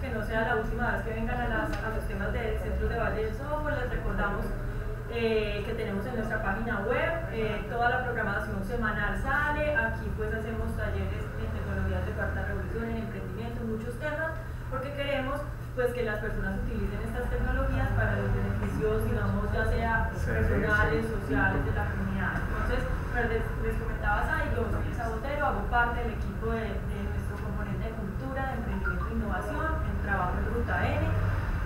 que no sea la última vez que vengan a los temas de Centros de Valle del Software. Les recordamos que tenemos en nuestra página web toda la programación semanal sale. Aquí pues hacemos talleres en tecnologías de cuarta revolución, en emprendimiento, en muchos temas, porque queremos pues que las personas utilicen estas tecnologías para los beneficios, digamos, ya sea personales, sociales, de la comunidad. Entonces, pues, les comentaba Sai, yo soy Isa Botero, hago parte del equipo de nuestro componente de cultura, de emprendimiento e innovación, en trabajo en Ruta N.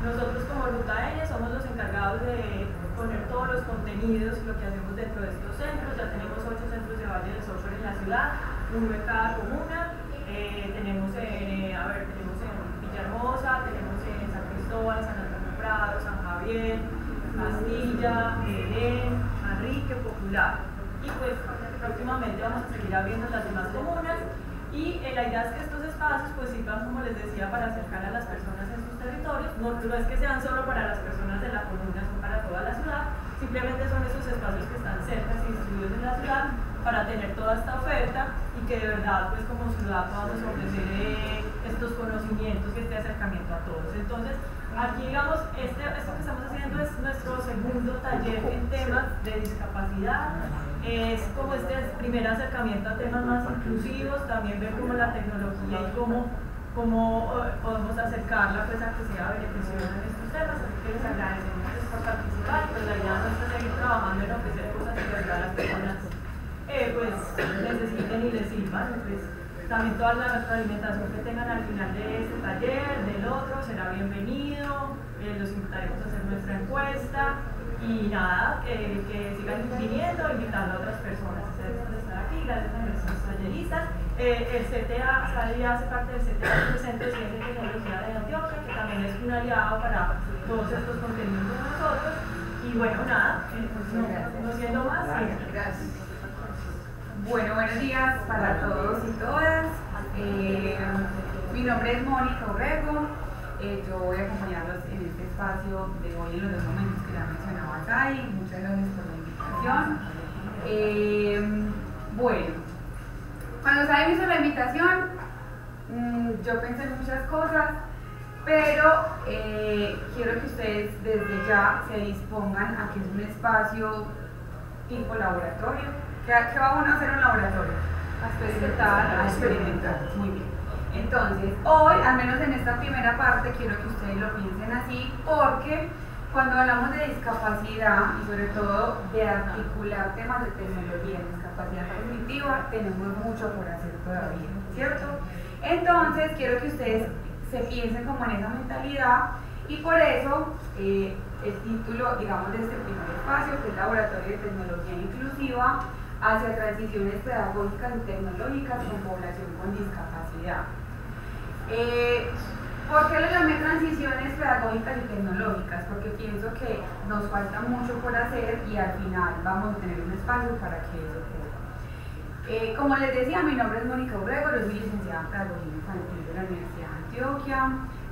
Nosotros como Ruta N somos los encargados de poner todos los contenidos y lo que hacemos dentro de estos centros. Ya tenemos 8 centros de Valle del Software en la ciudad, uno en cada comuna. Tenemos en Villahermosa, tenemos en San Cristóbal, San Antonio Prado, San Javier, Castilla, Belén, Manrique, Popular. Y pues próximamente vamos a seguir abriendo las demás comunas. Y la idea es que estos espacios pues sirvan, como les decía, para acercar a las personas en sus territorios. No es que sean solo para las personas de la comuna, son para toda la ciudad. Simplemente son esos espacios que están cerca y distribuidos en la ciudad para tener toda esta oferta y que de verdad pues como ciudad podamos ofrecer estos conocimientos y este acercamiento a todos. Entonces aquí digamos, esto que estamos haciendo es nuestro segundo taller en temas de discapacidad. Es como este primer acercamiento a temas más inclusivos, también ver cómo la tecnología y cómo podemos acercarla pues, a que sea beneficiosa en estos temas. Así que les agradecemos por participar. Pues la idea nuestra es seguir trabajando en ofrecer cosas que de verdad las personas pues, necesiten y les sirvan. Pues, también toda la retroalimentación que tengan al final de este taller, del otro, será bienvenido. Los invitaremos a hacer nuestra encuesta. Y nada, que sigan viniendo, invitando a otras personas. Ustedes por estar aquí, gracias a nuestros talleristas. El CTA, Sally hace parte del CTA, el Centro de Ciencia y Tecnología de Antioquia, que también es un aliado para todos estos contenidos de nosotros. Y bueno, nada, no siendo más. Gracias. Bueno, buenos días para todos y todas. Mi nombre es Mónica Urrego. Yo voy a acompañarlos en este espacio de hoy en los 2 momentos que ya mencionaba Sai. Muchas gracias por la invitación. Bueno, cuando Sai me hizo la invitación, yo pensé en muchas cosas, pero quiero que ustedes desde ya se dispongan a que es un espacio tipo laboratorio. ¿Qué va uno a hacer en un laboratorio? A experimentar. Muy bien. Entonces, hoy, al menos en esta primera parte, quiero que ustedes lo piensen así, porque cuando hablamos de discapacidad y sobre todo de articular temas de tecnología en discapacidad cognitiva, tenemos mucho por hacer todavía, ¿cierto? Entonces, quiero que ustedes se piensen como en esa mentalidad y por eso el título, digamos, de este primer espacio, que es Laboratorio de Tecnología Inclusiva hacia transiciones pedagógicas y tecnológicas con población con discapacidad. ¿Por qué lo llamé transiciones pedagógicas y tecnológicas? Porque pienso que nos falta mucho por hacer y al final vamos a tener un espacio para que eso ocurra. Como les decía, mi nombre es Mónica Urrego, yo soy licenciada en Pedagogía Infantil de la Universidad de Antioquia.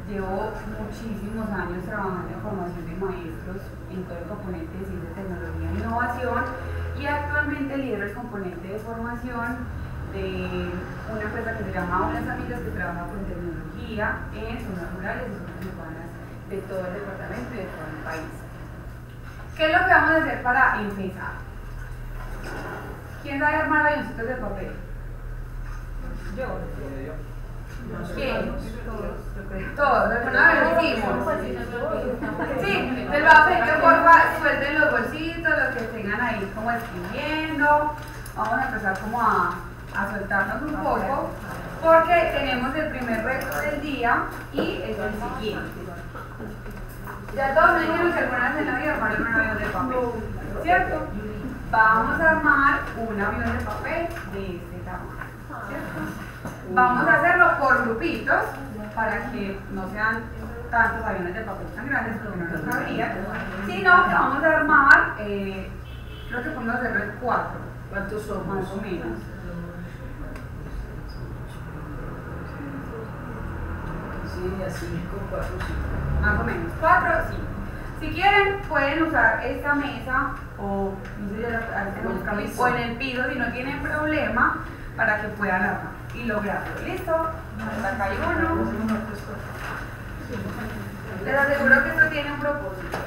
Llevo muchísimos años trabajando en formación de maestros en todo el componente de ciencia, tecnología e innovación y actualmente lidero el componente de formación de una empresa que se llama Aulas Amigas, que trabaja con tecnología en zonas rurales y zonas urbanas de todo el departamento y de todo el país. ¿Qué es lo que vamos a hacer para empezar? ¿Quién sabe armar avioncitos de papel? Yo. ¿Quién? Todos. ¿Alguna vez lo hicimos? Sí, les voy a pedir que porfa suelten los bolsitos, los que tengan ahí como escribiendo. Vamos a empezar como a soltarnos un poco, porque tenemos el primer reto del día y es el siguiente. Ya todos me dijeron que alguna vez en la vida armaron un avión de papel, ¿cierto? Vamos a armar un avión de papel de este tamaño, ¿cierto? Vamos a hacerlo por grupitos para que no sean tantos aviones de papel tan grandes porque no nos cabría, sino que vamos a armar, creo que podemos hacerlo en 4. ¿Cuántos somos? Más o menos. Sí, a 5, 4, 5. Más o menos, 4 o 5. Si quieren, pueden usar esta mesa o, no sé, o en el piso si no tienen problema para que puedan armar y lograrlo. ¿Listo? Hasta acá hay uno. Les aseguro que esto tiene un propósito.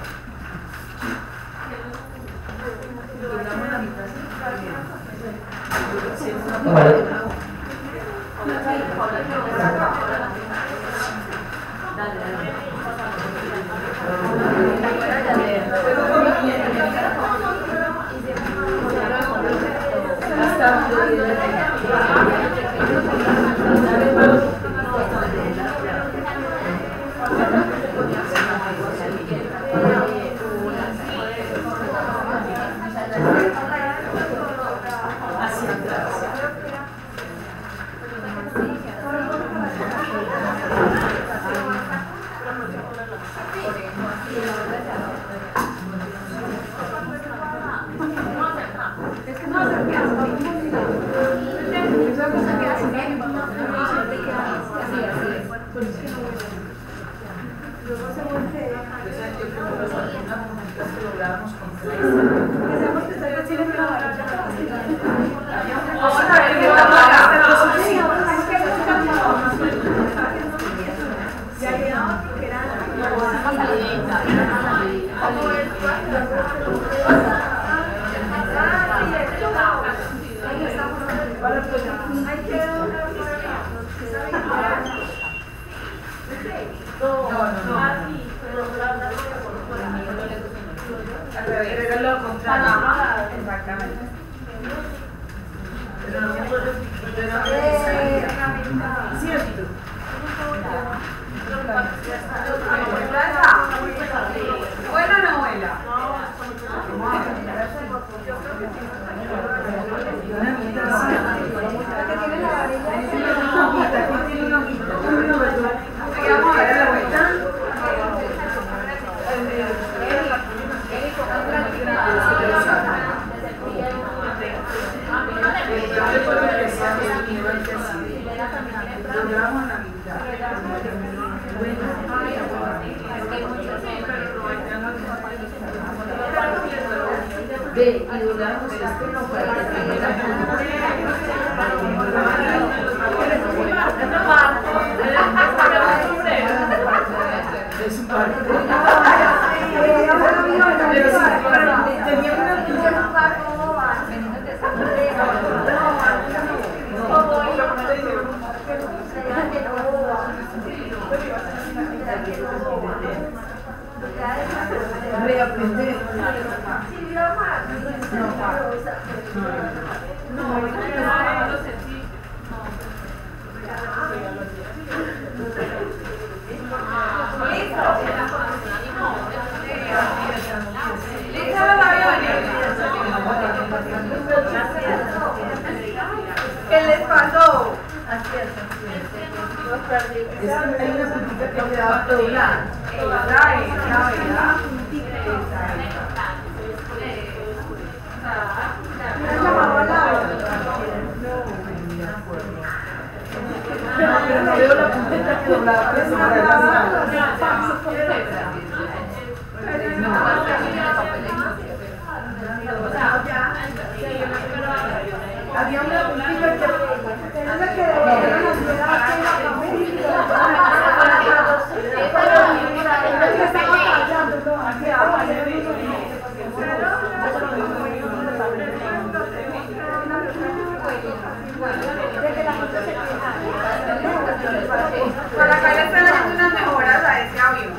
Por acá le están haciendo unas mejoras a ese avión.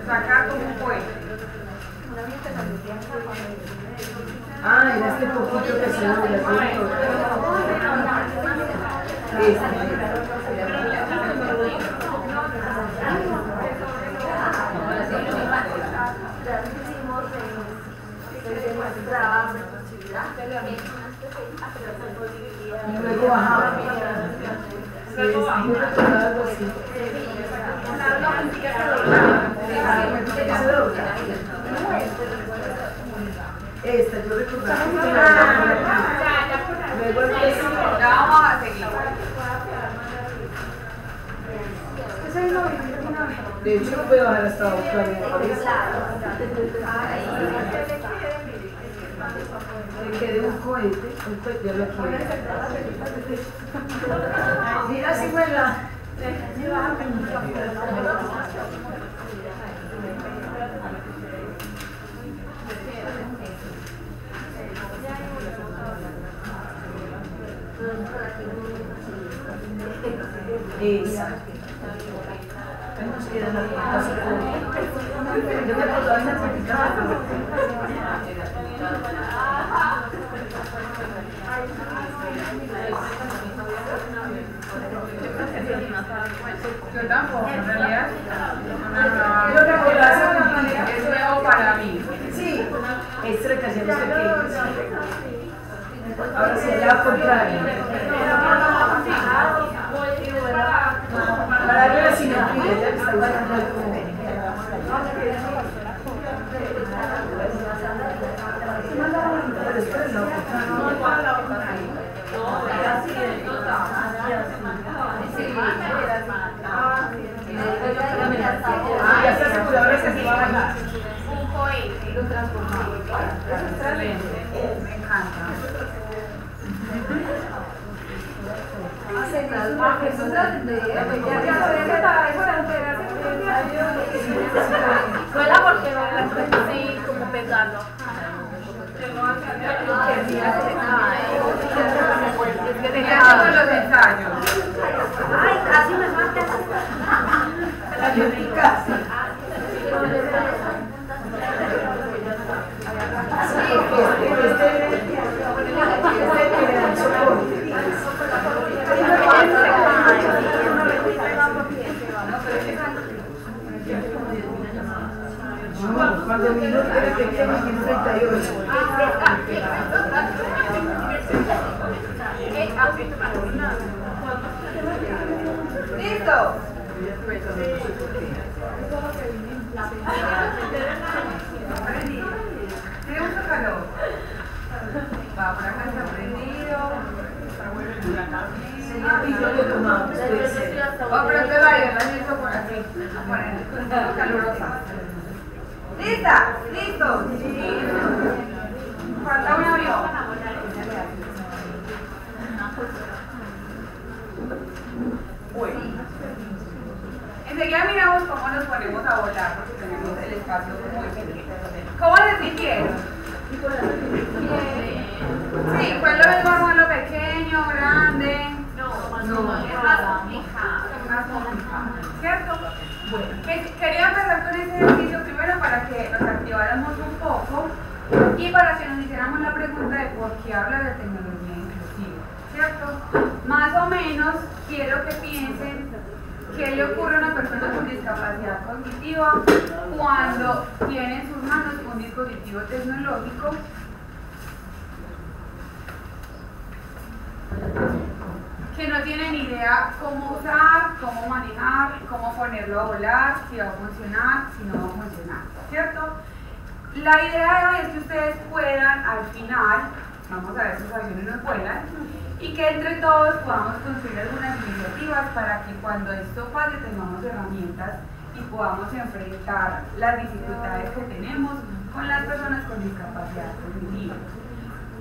Saca como un puente. Ah, en este poquito que se ve y luego bajaba. Esta, yo recordaba. Luego empecé. Ya vamos a seguir. De hecho, no puedo bajar hasta otra vez. Me quedé un cohete, ya lo quiero. Mira, si vuela. Exacto. Nos quedan las puertas. Yo me acuerdo de Yo tampoco, en realidad. Es nuevo para mí. Sí, extra que hacíamos pequeños. Ahora sería lo contrario. Para darle la simetría, ya que está buscando el común. Pero espera, no. Ya se aseguró ahora que se va a ganar. Un cohete y lo transformamos. Excelente, me encanta. Vuela porque no sí, como pegarlo. Tenía todos los ensayos. Ay, casi me mata. Cuando mi novio era pequeño, tiene 38. ¿Listo? Tiene mucho calor. Va, por acá está prendido. Y yo lo tomaba, puede ser. Oh, pero te va a ir la por aquí. A poner calurosa. ¿Lista? ¿Listo? Sí. Falta un avión. Bueno. Enseguida miramos cómo nos ponemos a volar porque tenemos el espacio muy pequeño. ¿Cómo les sintieron? Sí, pues lo mismo armarlo pequeño, grande. No, es más complicado. Más complicado, ¿cierto? Bueno, quería empezar con ese ejercicio primero para que nos activáramos un poco y para que nos hiciéramos la pregunta de por qué habla de tecnología inclusiva, ¿cierto? Más o menos quiero que piensen qué le ocurre a una persona con discapacidad cognitiva cuando tiene en sus manos un dispositivo tecnológico que no tiene ni idea cómo usar, cómo manejar, cómo ponerlo a volar, si va a funcionar, si no va a funcionar, ¿cierto? La idea de hoy es que ustedes puedan al final, vamos a ver si los aviones nos vuelan, y que entre todos podamos construir algunas iniciativas para que cuando esto pase tengamos herramientas y podamos enfrentar las dificultades que tenemos con las personas con discapacidad cognitiva.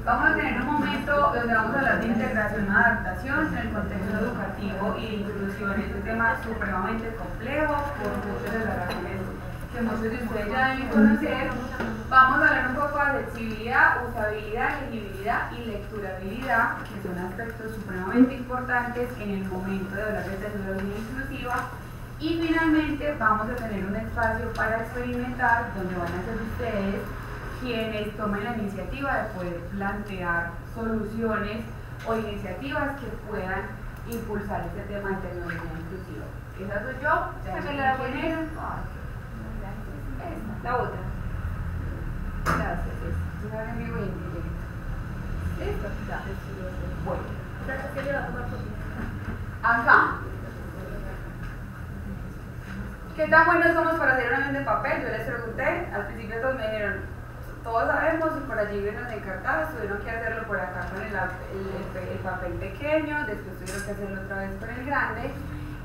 Vamos a tener un momento donde vamos a hablar de integración y adaptación en el contexto educativo y de inclusión. Es un tema supremamente complejo por muchas de las razones que muchos de ustedes ya deben conocer. Vamos a hablar un poco de accesibilidad, usabilidad, legibilidad y lecturabilidad, que son aspectos supremamente importantes en el momento de hablar de tecnología inclusiva. Y finalmente vamos a tener un espacio para experimentar donde van a ser ustedes quienes tomen la iniciativa de poder plantear soluciones o iniciativas que puedan impulsar este tema de tecnología inclusiva. Esa soy yo, ya me la voy a poner. La otra. Gracias. Esta. ¿Listo? Bueno. Acá. ¿Qué tan buenos somos para hacer un avión de papel? Yo les pregunté, al principio todos me dijeron, todos sabemos y por allí nos encantaba, tuvieron que hacerlo por acá con el papel pequeño, después tuvieron que hacerlo otra vez con el grande.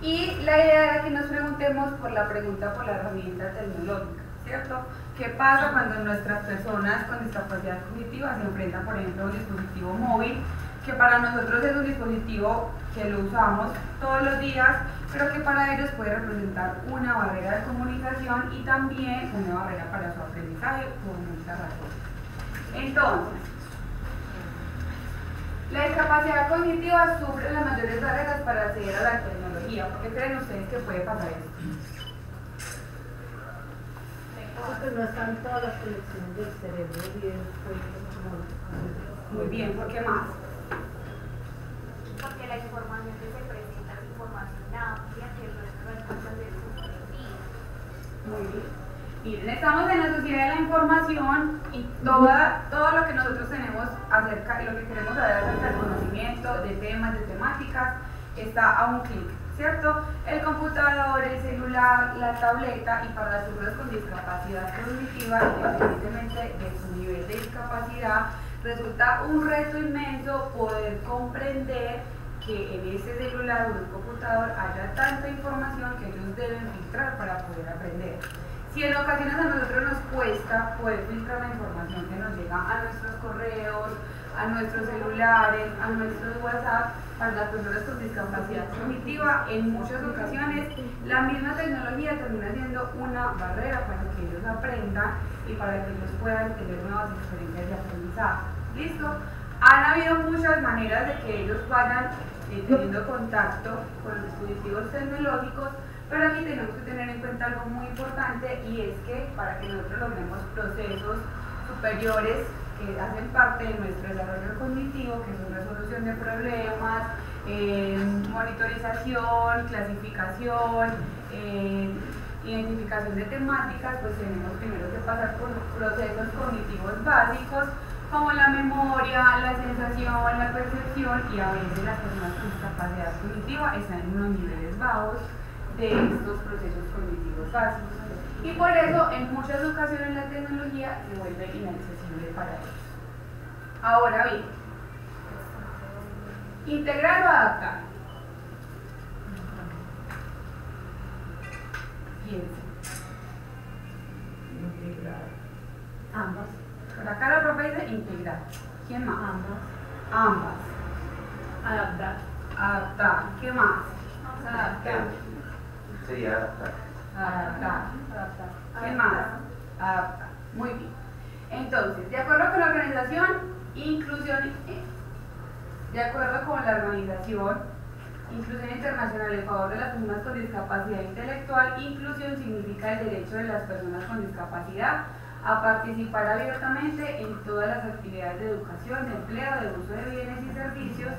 Y la idea era que nos preguntemos por la pregunta por la herramienta tecnológica, ¿cierto? ¿Qué pasa cuando nuestras personas con discapacidad cognitiva se enfrentan, por ejemplo, a un dispositivo móvil, que para nosotros es un dispositivo que lo usamos todos los días, pero que para ellos puede representar una barrera de comunicación y también una barrera para su aprendizaje por muchas razones? Entonces, La discapacidad cognitiva sufre las mayores barreras para acceder a la tecnología. ¿Por qué creen ustedes que puede pasar esto? Porque no están todas las conexiones del cerebro bien puestas como... Muy bien, ¿por qué más? Porque la información que se presenta es información amplia que no alcanza a ser comprendido. Muy bien. Miren, estamos en la sociedad de la información y todo lo que nosotros tenemos acerca, lo que queremos saber acerca del conocimiento, de temas, de temáticas, está a un clic, ¿cierto? El computador, el celular, la tableta, y para las personas con discapacidad cognitiva, independientemente de su nivel de discapacidad, resulta un reto inmenso poder comprender que en ese celular o en un computador haya tanta información que ellos deben filtrar para poder aprender. Si en ocasiones a nosotros nos cuesta poder filtrar la información que nos llega a nuestros correos, a nuestros celulares, a nuestros WhatsApp, para las personas con discapacidad cognitiva, en muchas ocasiones la misma tecnología termina siendo una barrera para que ellos aprendan y para que ellos puedan tener nuevas experiencias de aprendizaje. ¿Listo? Han habido muchas maneras de que ellos vayan teniendo contacto con los dispositivos tecnológicos, pero aquí tenemos que tener en cuenta algo muy importante, y es que para que nosotros logremos procesos superiores que hacen parte de nuestro desarrollo cognitivo, que son resolución de problemas, monitorización, clasificación, identificación de temáticas, pues tenemos primero que pasar por procesos cognitivos básicos como la memoria, la sensación, la percepción, y a veces las personas con discapacidad cognitiva están en unos niveles bajos de estos procesos cognitivos básicos. Y por eso en muchas ocasiones la tecnología se vuelve inaccesible para ellos. Ahora bien, integrar o adaptar. Piensen. Integrar. Ambas. Por acá la profe dice integrar. ¿Quién más? Ambas. Ambas. Adaptar. Adaptar. ¿Qué más? Adaptar. Sería adaptar. Adaptar. Adaptar. ¿Qué más? Adaptar. Muy bien. Entonces, de acuerdo con la organización, Inclusión Internacional en favor de las personas con discapacidad intelectual, inclusión significa el derecho de las personas con discapacidad a participar abiertamente en todas las actividades de educación, de empleo, de uso de bienes y servicios,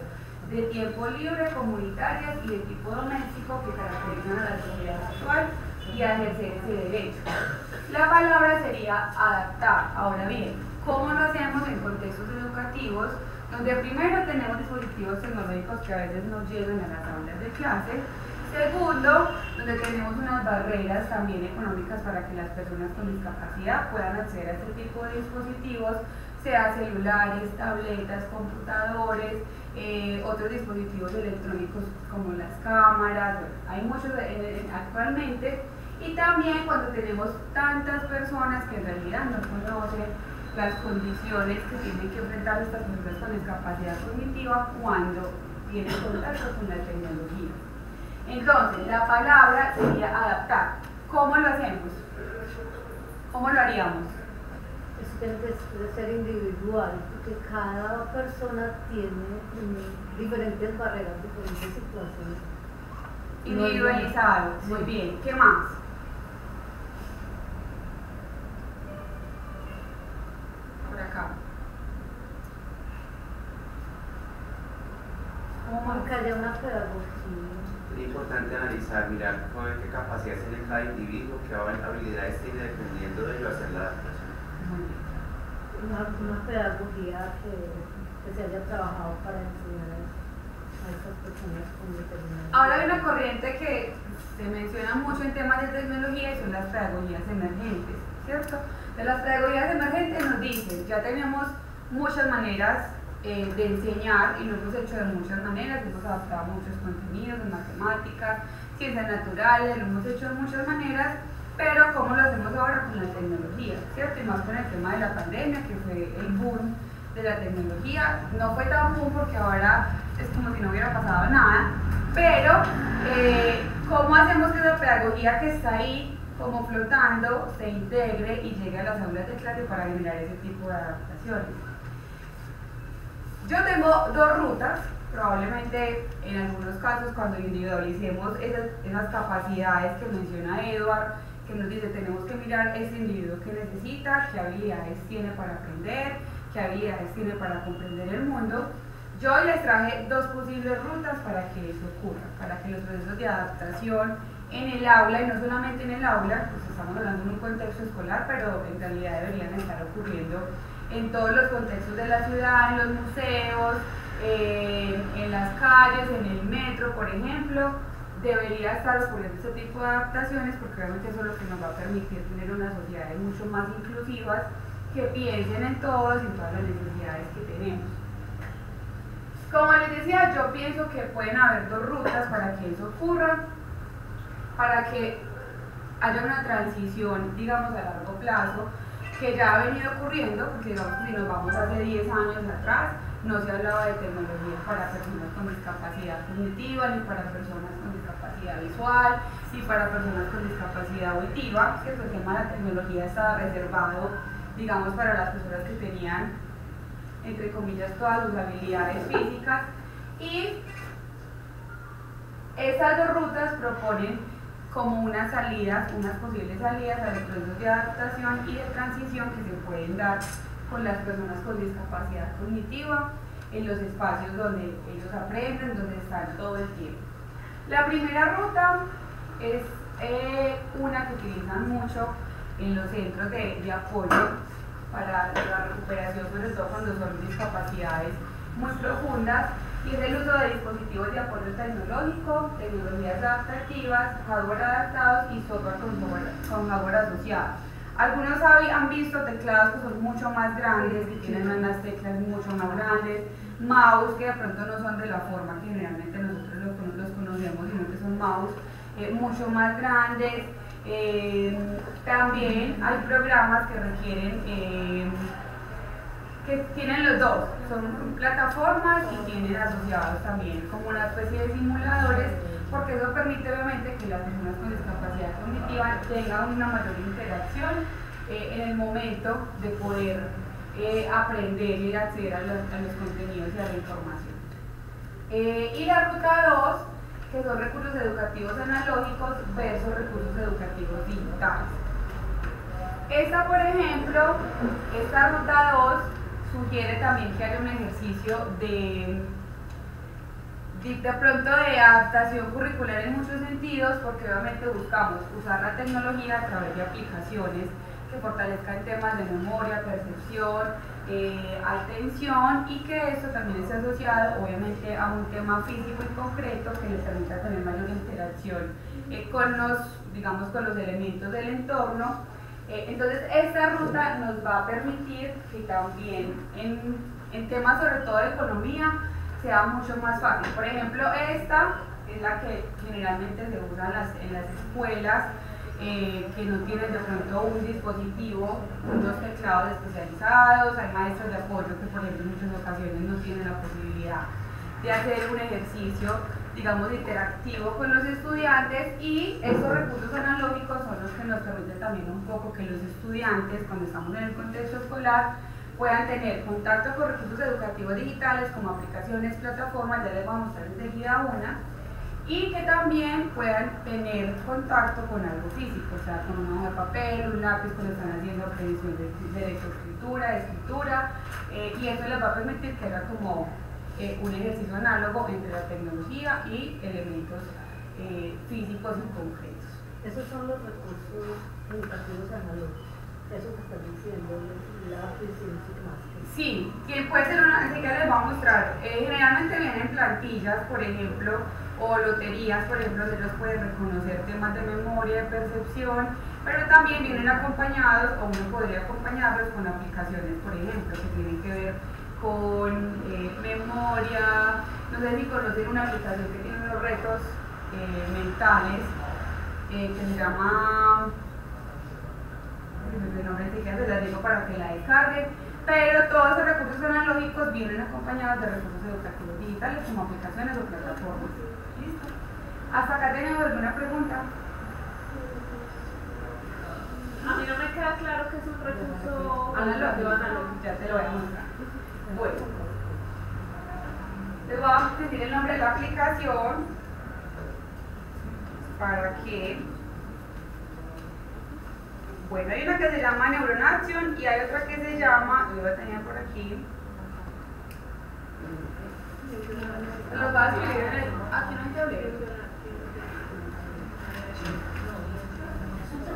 de tiempo libre, comunitarias y de tipo doméstico que caracterizan a la sociedad actual, y a ejercer ese derecho. La palabra sería adaptar. Ahora bien, ¿cómo lo hacemos en contextos educativos donde primero tenemos dispositivos tecnológicos que a veces no llegan a las aulas de clase? Segundo, donde tenemos unas barreras también económicas para que las personas con discapacidad puedan acceder a este tipo de dispositivos, sea celulares, tabletas, computadores, otros dispositivos electrónicos como las cámaras. Hay muchos actualmente. Y también cuando tenemos tantas personas que en realidad no conocen las condiciones que tienen que enfrentar estas personas con discapacidad cognitiva cuando tienen contacto con la tecnología. Entonces, la palabra sería adaptar. ¿Cómo lo hacemos? ¿Cómo lo haríamos? Eso tiene que ser individual, porque cada persona tiene diferentes barreras, diferentes situaciones. Individualizado. Muy bien. ¿Qué más? Por acá. Porque haya una pedagogía. Es importante analizar, mirar qué capacidades tiene cada individuo, qué habilidades tiene, dependiendo de ello, hacer la adaptación. Una pedagogía que se haya trabajado para enseñar a esas personas con determinadas. Ahora hay una corriente que se menciona mucho en temas de tecnología y son las pedagogías emergentes, ¿cierto? De las pedagogías emergentes nos dicen, ya tenemos muchas maneras de enseñar y lo hemos hecho de muchas maneras, hemos adaptado muchos contenidos de matemáticas, ciencias naturales, lo hemos hecho de muchas maneras, pero ¿cómo lo hacemos ahora con la tecnología? ¿Cierto? Y más con el tema de la pandemia, que fue el boom de la tecnología. No fue tan boom porque ahora es como si no hubiera pasado nada, pero ¿cómo hacemos que la pedagogía que está ahí como flotando se integre y llegue a las aulas de clase para generar ese tipo de adaptaciones? Yo tengo dos rutas, probablemente en algunos casos cuando individualicemos esas capacidades que menciona Edward, que nos dice tenemos que mirar ese individuo que necesita, qué habilidades tiene para aprender, qué habilidades tiene para comprender el mundo. Yo hoy les traje dos posibles rutas para que eso ocurra, para que los procesos de adaptación en el aula, y no solamente en el aula, pues estamos hablando en un contexto escolar, pero en realidad deberían estar ocurriendo en todos los contextos de la ciudad, en los museos, en las calles, en el metro, por ejemplo, debería estar ocurriendo este tipo de adaptaciones, porque obviamente eso es lo que nos va a permitir tener unas sociedades mucho más inclusivas, que piensen en todos y en todas las necesidades que tenemos. Como les decía, yo pienso que pueden haber dos rutas para que eso ocurra, para que haya una transición, digamos, a largo plazo, que ya ha venido ocurriendo, porque digamos, si nos vamos hace 10 años atrás, no se hablaba de tecnología para personas con discapacidad cognitiva, ni para personas con discapacidad visual, ni para personas con discapacidad auditiva, que el tema de la tecnología estaba reservado, digamos, para las personas que tenían, entre comillas, todas sus habilidades físicas, y estas dos rutas proponen como unas salidas, unas posibles salidas a los procesos de adaptación y de transición que se pueden dar con las personas con discapacidad cognitiva en los espacios donde ellos aprenden, donde están todo el tiempo. La primera ruta es una que utilizan mucho en los centros de apoyo para la recuperación, sobre todo cuando son discapacidades muy profundas, y es el uso de dispositivos de apoyo tecnológico, tecnologías adaptativas, hardware adaptados y software con hardware asociado. Algunos han visto teclados que son mucho más grandes, que tienen unas teclas mucho más grandes, mouse que de pronto no son de la forma que generalmente nosotros los conocemos, sino que son mouse mucho más grandes. También hay programas que requieren, que tienen los dos, son plataformas y tienen asociados también como una especie de simuladores, porque eso permite obviamente que las personas con discapacidad cognitiva tengan una mayor interacción en el momento de poder aprender y acceder a los contenidos y a la información. Y la ruta 2, que son recursos educativos analógicos versus recursos educativos digitales. Esta, por ejemplo, esta ruta 2 sugiere también que haya un ejercicio de pronto de adaptación curricular en muchos sentidos, porque obviamente buscamos usar la tecnología a través de aplicaciones que fortalezcan temas de memoria, percepción, atención, y que esto también esté asociado obviamente a un tema físico y concreto que les permita tener mayor interacción con los elementos del entorno. Entonces esta ruta nos va a permitir que también en temas sobre todo de economía sea mucho más fácil. Por ejemplo, esta es la que generalmente se usa en las escuelas que no tienen de pronto un dispositivo, unos teclados especializados. Hay maestros de apoyo que por ejemplo en muchas ocasiones no tienen la posibilidad de hacer un ejercicio, digamos, interactivo con los estudiantes, y estos recursos analógicos son los que nos permiten también un poco que los estudiantes, cuando estamos en el contexto escolar, puedan tener contacto con recursos educativos digitales como aplicaciones, plataformas, ya les voy a mostrar enseguida una, y que también puedan tener contacto con algo físico, o sea, con una hoja de papel, un lápiz cuando están haciendo aprendizaje de lectoescritura, de escritura, y eso les va a permitir que haga como un ejercicio análogo entre la tecnología y elementos físicos y concretos. Esos son los recursos educativos analógicos, eso que estás diciendo, lápiz y no sé qué más. Sí, que puede ser una, así que les voy a mostrar. Generalmente vienen plantillas, por ejemplo, o loterías, por ejemplo, se los pueden reconocer temas de memoria, de percepción, pero también vienen acompañados, o uno podría acompañarlos con aplicaciones, por ejemplo, que tienen que ver con memoria. No sé si conocen una aplicación que tiene unos retos mentales que se llama, el nombre siquiera se las digo para que la descarguen, pero todos esos recursos analógicos vienen acompañados de recursos educativos digitales como aplicaciones o plataformas. ¿Listo? ¿Hasta acá tenemos alguna pregunta? A mí no me queda claro que es un recurso analógico. Ya te lo voy a mostrar. Bueno, Les voy a decir el nombre de la aplicación para que... Bueno, hay una que se llama Neuron Action y hay otra que se llama, yo la tenía por aquí. Lo voy a escribir en el... Aquí no hay que abrir.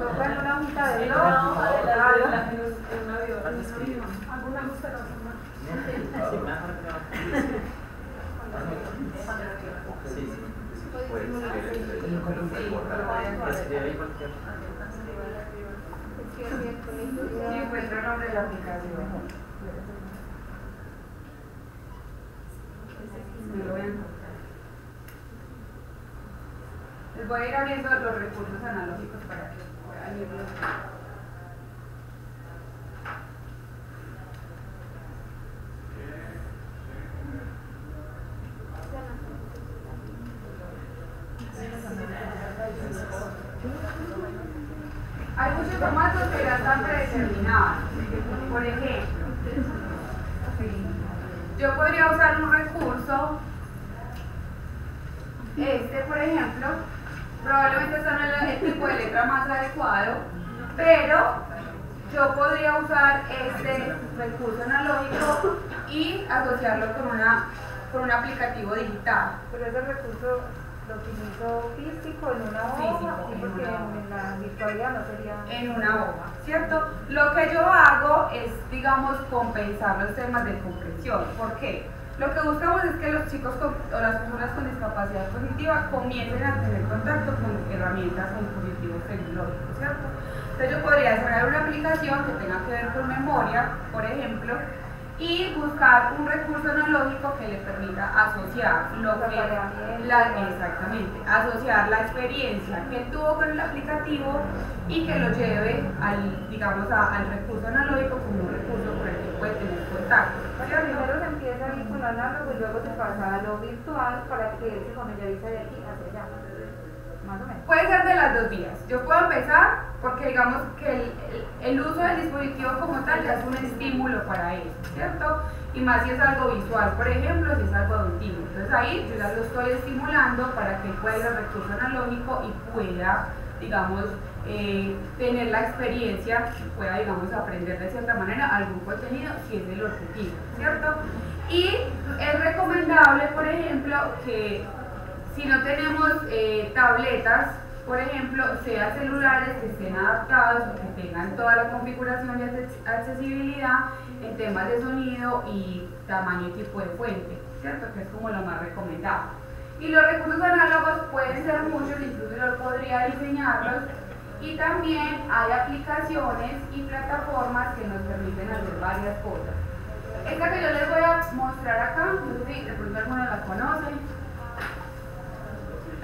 Toca en una hojita de En blog. una hoja de la Ah, en un avión. alguna luz pero Sí, encuentro el nombre de la aplicación. Me lo voy a encontrar. Les voy a ir abriendo los recursos analógicos para que puedan irlos. Hay muchos formatos que ya están predeterminados. Por ejemplo, yo podría usar un recurso, por ejemplo, probablemente este no es el tipo de letra más adecuado, pero yo podría usar este recurso analógico y asociarlo con un aplicativo digital. Pero ese recurso lo utilizo físico en una hoja, Físico, en porque una hoja. en la virtualidad no sería... En una hoja, ¿cierto? Lo que yo hago es, digamos, compensar los temas de comprensión. ¿Por qué? Lo que buscamos es que los chicos o las personas con discapacidad cognitiva comiencen a tener contacto con herramientas con dispositivos tecnológicos, ¿cierto? Entonces yo podría desarrollar una aplicación que tenga que ver con memoria, por ejemplo, y buscar un recurso analógico que le permita asociar lo que exactamente, asociar la experiencia que él tuvo con el aplicativo y que lo lleve al, digamos, al recurso analógico como un recurso con el que puede tener contacto. Porque primero se empieza ahí con lo análogo y luego se pasa a lo virtual para que él se familiarice de aquí hacia allá. Más o menos. Puede ser de las dos vías. Yo puedo empezar porque digamos que el uso del dispositivo como tal ya es un estímulo para él, ¿cierto? Y más si es algo visual, por ejemplo, si es algo auditivo. Entonces ahí yo ya lo estoy estimulando para que él pueda ir al recurso analógico y pueda, digamos, tener la experiencia, pueda, digamos, aprender de cierta manera algún contenido si es el objetivo, ¿cierto? Y es recomendable, por ejemplo, que si no tenemos tabletas, por ejemplo, sea celulares que estén adaptados o que tengan toda la configuración de accesibilidad en temas de sonido y tamaño y tipo de fuente, ¿cierto? Que es como lo más recomendable. Y los recursos análogos pueden ser muchos, incluso yo podría diseñarlos, y también hay aplicaciones y plataformas que nos permiten hacer varias cosas. Esta que yo les voy a mostrar acá, no sé si de pronto alguno la conoce,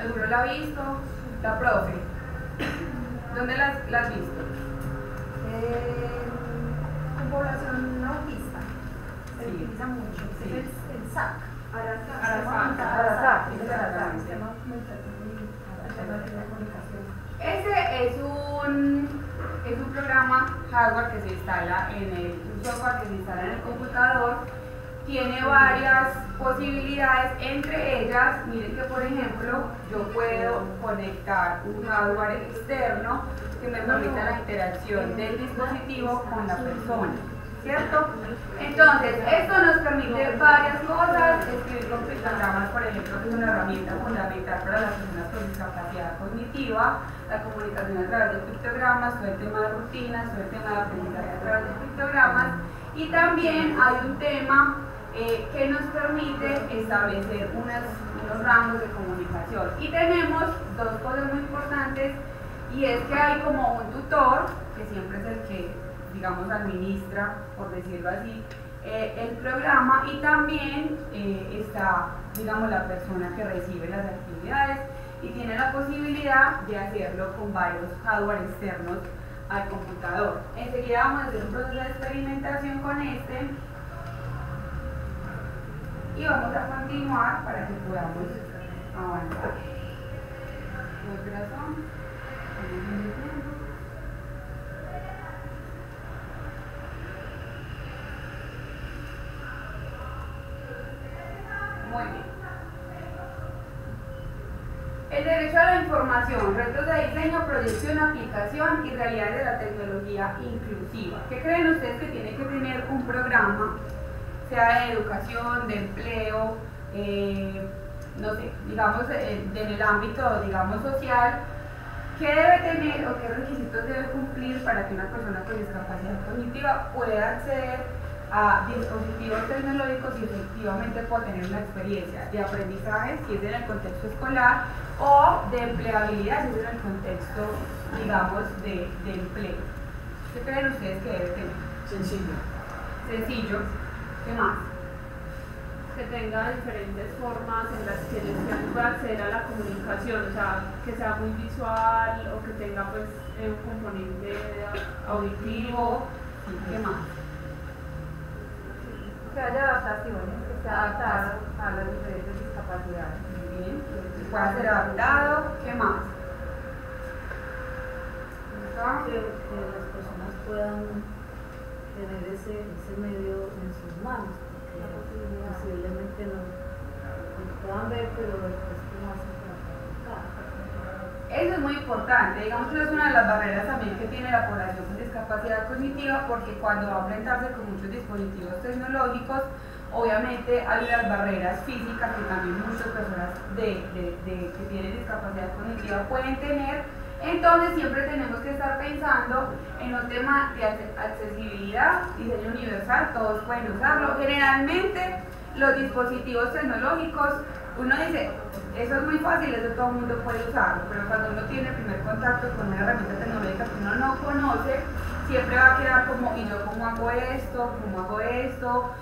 alguno la ha visto, la profe. ¿Dónde la has visto? con población autista. Se Sí. utiliza mucho. Sí. Es el SAC. Arasaka. Sistema de comunicación. Ese es un programa hardware que se instala un software que se instala en el computador. Tiene varias posibilidades, entre ellas, miren que por ejemplo yo puedo conectar un hardware externo que me permita la interacción del dispositivo con la persona, ¿cierto? Entonces, esto nos permite varias cosas, escribir con pictogramas, por ejemplo, que es una herramienta fundamental para las personas con discapacidad cognitiva, la comunicación a través de pictogramas, todo el tema de rutinas, todo el tema de aprendizaje a través de pictogramas, y también hay un tema que nos permite establecer unos rangos de comunicación. Y tenemos dos cosas muy importantes, y es que hay como un tutor, que siempre es el que, digamos, administra, por decirlo así, el programa, y también está, digamos, la persona que recibe las actividades y tiene la posibilidad de hacerlo con varios hardware externos al computador. Enseguida vamos a hacer un proceso de experimentación con este y vamos a continuar para que podamos avanzar. Muy bien. El derecho a la información, retos de diseño, proyección, aplicación y realidades de la tecnología inclusiva. ¿Qué creen ustedes que tiene que tener un programa, sea de educación, de empleo, no sé, digamos en el ámbito, digamos, social? ¿Qué debe tener o qué requisitos debe cumplir para que una persona con discapacidad cognitiva pueda acceder a dispositivos tecnológicos y efectivamente pueda tener una experiencia de aprendizaje, si es en el contexto escolar, o de empleabilidad, si es en el contexto, digamos, de empleo? ¿Qué creen ustedes que debe tener? Sencillo. Sencillo. ¿Qué más? Que tenga diferentes formas en las que el estudiante pueda acceder a la comunicación, o sea, que sea muy visual o que tenga pues un componente auditivo. Sí, ¿qué más? Que haya adaptaciones, que sea adaptado a las diferentes discapacidades. Muy bien. Que pueda ser adaptado. ¿Qué más? Que las personas puedan tener ese medio en sus manos, porque posiblemente no puedan ver, pero después cómo hacen para practicar. Eso es muy importante, digamos que es una de las barreras también que tiene la población con discapacidad cognitiva, porque cuando va a enfrentarse con muchos dispositivos tecnológicos, obviamente hay unas barreras físicas que también muchas personas que tienen discapacidad cognitiva pueden tener. Entonces siempre tenemos que estar pensando en un tema de accesibilidad, diseño universal, todos pueden usarlo. Generalmente los dispositivos tecnológicos, uno dice, eso es muy fácil, eso todo el mundo puede usarlo, pero cuando uno tiene el primer contacto con una herramienta tecnológica que uno no conoce, siempre va a quedar como, ¿y yo cómo hago esto? ¿Cómo hago esto?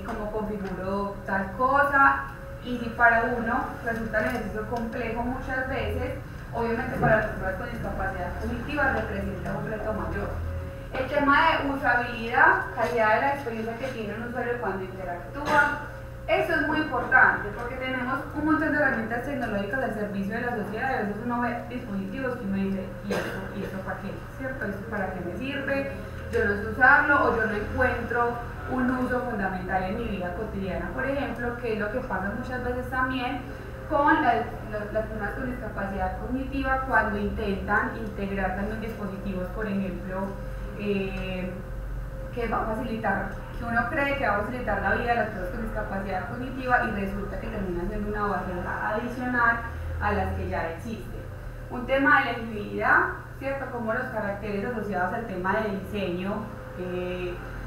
¿Cómo configuro tal cosa? Y si para uno resulta el ejercicio complejo muchas veces, obviamente para las personas con discapacidad cognitiva representa un reto mayor. El tema de usabilidad, calidad de la experiencia que tiene un usuario cuando interactúa, eso es muy importante porque tenemos un montón de herramientas tecnológicas al servicio de la sociedad y a veces uno ve dispositivos que uno dice, ¿y esto para qué? ¿Cierto? ¿Esto para qué me sirve? Yo no sé usarlo o yo no encuentro un uso fundamental en mi vida cotidiana, por ejemplo, que es lo que pasa muchas veces también con las personas con discapacidad cognitiva cuando intentan integrar también dispositivos, por ejemplo, que va a facilitar, que uno cree que va a facilitar la vida de las personas con discapacidad cognitiva y resulta que termina siendo una barrera adicional a las que ya existen. Un tema de legibilidad, ¿cierto? Como los caracteres asociados al tema de diseño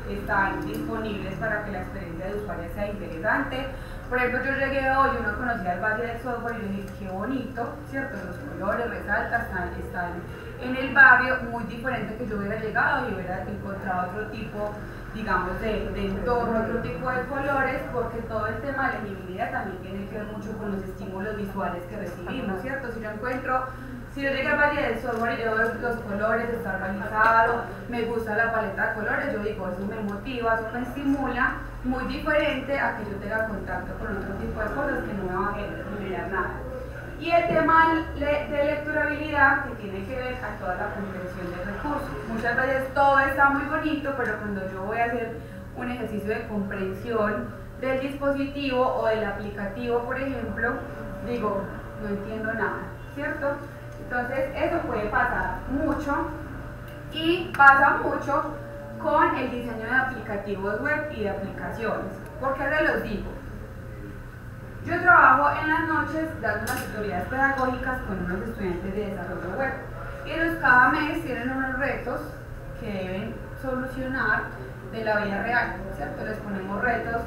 están disponibles para que la experiencia de usuario sea interesante. Por ejemplo, yo llegué hoy, yo no conocía el Valle del Software y dije, qué bonito, ¿cierto? Los colores, resaltas, están en el barrio, muy diferente que yo hubiera llegado y hubiera encontrado otro tipo, digamos, de entorno, otro tipo de colores, porque todo el tema de legibilidad también tiene que ver mucho con los estímulos visuales que recibimos, ¿cierto? Si yo llegué al Valle del Software y yo veo los colores, está organizado, me gusta la paleta de colores, yo digo, eso me motiva, eso me estimula, muy diferente a que yo tenga contacto con otro tipo de cosas que no me van a generar nada. Y el tema de lecturabilidad, que tiene que ver a toda la comprensión de recursos. Muchas veces todo está muy bonito, pero cuando yo voy a hacer un ejercicio de comprensión del dispositivo o del aplicativo, por ejemplo, digo, no entiendo nada, ¿cierto? Entonces eso puede pasar mucho y pasa mucho con el diseño de aplicativos web y de aplicaciones. ¿Por qué se los digo? Yo trabajo en las noches dando unas tutorías pedagógicas con unos estudiantes de desarrollo web y ellos cada mes tienen unos retos que deben solucionar de la vida real, ¿cierto? Les ponemos retos,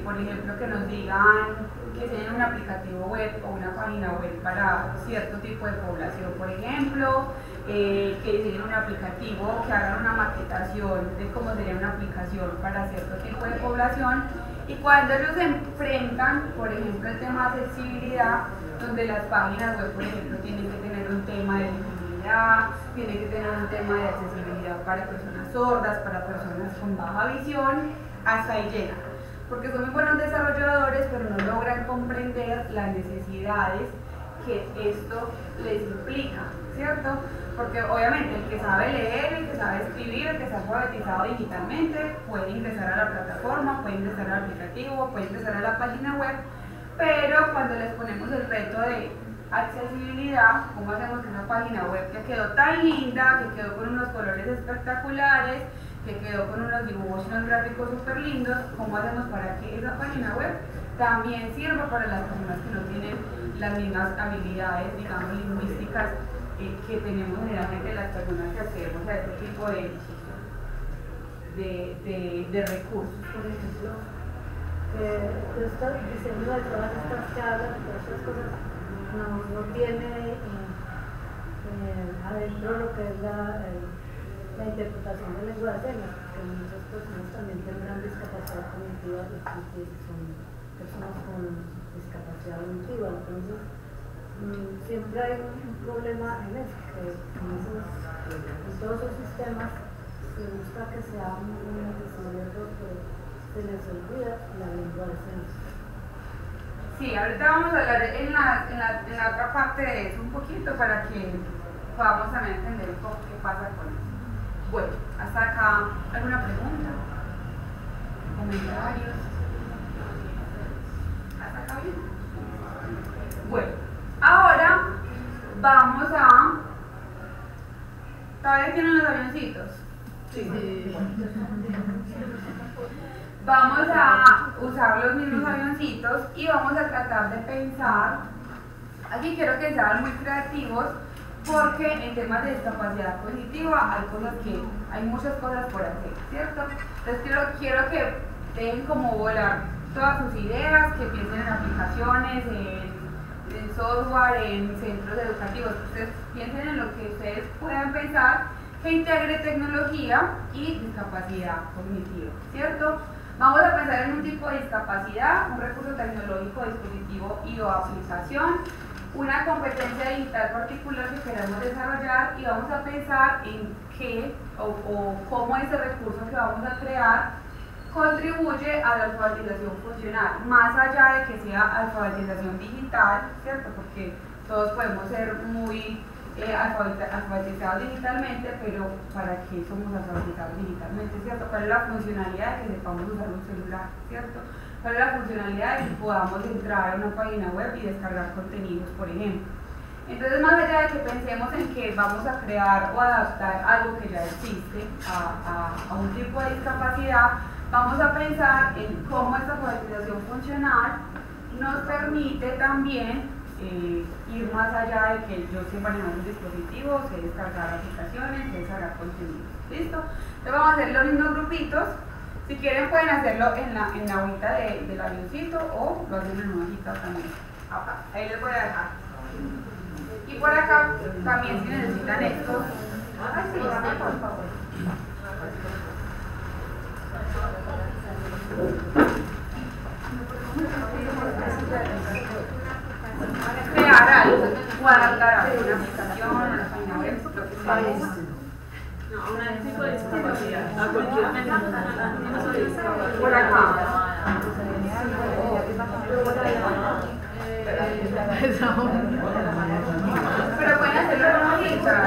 por ejemplo, que nos digan que tienen un aplicativo web o una página web para cierto tipo de población, por ejemplo, que diseñen un aplicativo, que hagan una maquetación de cómo sería una aplicación para cierto tipo de población. Y cuando ellos se enfrentan, por ejemplo, el tema de accesibilidad, donde las páginas web, por ejemplo, tienen que tener un tema de visibilidad, tienen que tener un tema de accesibilidad para personas sordas, para personas con baja visión, hasta ahí llegan. Porque son muy buenos desarrolladores, pero no logran comprender las necesidades que esto les implica, ¿cierto? porque obviamente el que sabe leer, el que sabe escribir, el que está alfabetizado digitalmente puede ingresar a la plataforma, puede ingresar al aplicativo, puede ingresar a la página web, pero cuando les ponemos el reto de accesibilidad, cómo hacemos que una página web que quedó tan linda, que quedó con unos colores espectaculares, que quedó con unos dibujos y unos gráficos súper lindos, cómo hacemos para que esa página web también sirva para las personas que no tienen las mismas habilidades, digamos, lingüísticas que tenemos generalmente las personas que accedemos a este tipo de recursos. Por ejemplo, el diseño de todas estas charlas, de todas estas cosas, no tiene adentro lo que es la interpretación de lengua de señas, porque muchas personas también tendrán discapacidad cognitiva y son personas con discapacidad auditiva. Entonces, siempre hay un problema en eso, que en todos los sistemas se busca que sea muy accesible, porque se les olvida la lengua de señas. Sí, ahorita vamos a hablar en la otra parte de eso un poquito para que podamos también entender un poco qué pasa con eso. Bueno, hasta acá, ¿alguna pregunta? ¿Comentarios? ¿Hasta acá bien? Bueno, ahora vamos a... ¿Todavía tienen los avioncitos? Sí. Vamos a usar los mismos avioncitos y vamos a tratar de pensar, aquí quiero que sean muy creativos porque en temas de discapacidad cognitiva hay muchas cosas por hacer, ¿cierto? Entonces quiero que dejen como volar todas sus ideas, que piensen en aplicaciones, en software, en centros educativos, ustedes piensen en lo que ustedes puedan pensar que integre tecnología y discapacidad cognitiva, ¿cierto? Vamos a pensar en un tipo de discapacidad, un recurso tecnológico, dispositivo y o aplicación, una competencia digital particular que queramos desarrollar y vamos a pensar en qué o cómo ese recurso que vamos a crear contribuye a la alfabetización funcional, más allá de que sea alfabetización digital, ¿cierto? Porque todos podemos ser muy alfabetizados digitalmente, pero ¿para qué somos alfabetizados digitalmente, cierto? ¿Cuál es la funcionalidad de que sepamos usar un celular, cierto? ¿Cuál es la funcionalidad de que podamos entrar a una página web y descargar contenidos, por ejemplo? Entonces, más allá de que pensemos en que vamos a crear o adaptar algo que ya existe a un tipo de discapacidad, vamos a pensar en cómo esta alfabetización funcional nos permite también ir más allá de que yo sé manejar un dispositivo, sé descargar aplicaciones, sé descargar contenidos. ¿Listo? Entonces vamos a hacer los mismos grupitos. Si quieren pueden hacerlo en la hojita del avioncito o lo hacen en una hojita también. Acá. Ahí les voy a dejar. Y por acá también si necesitan esto. Sí, por favor. Crear algo o adaptar algo, una aplicación, una página web, lo que sea. No, un tipo de discapacidad. A cualquier Por acá. Pero pueden hacerlo con hojitas.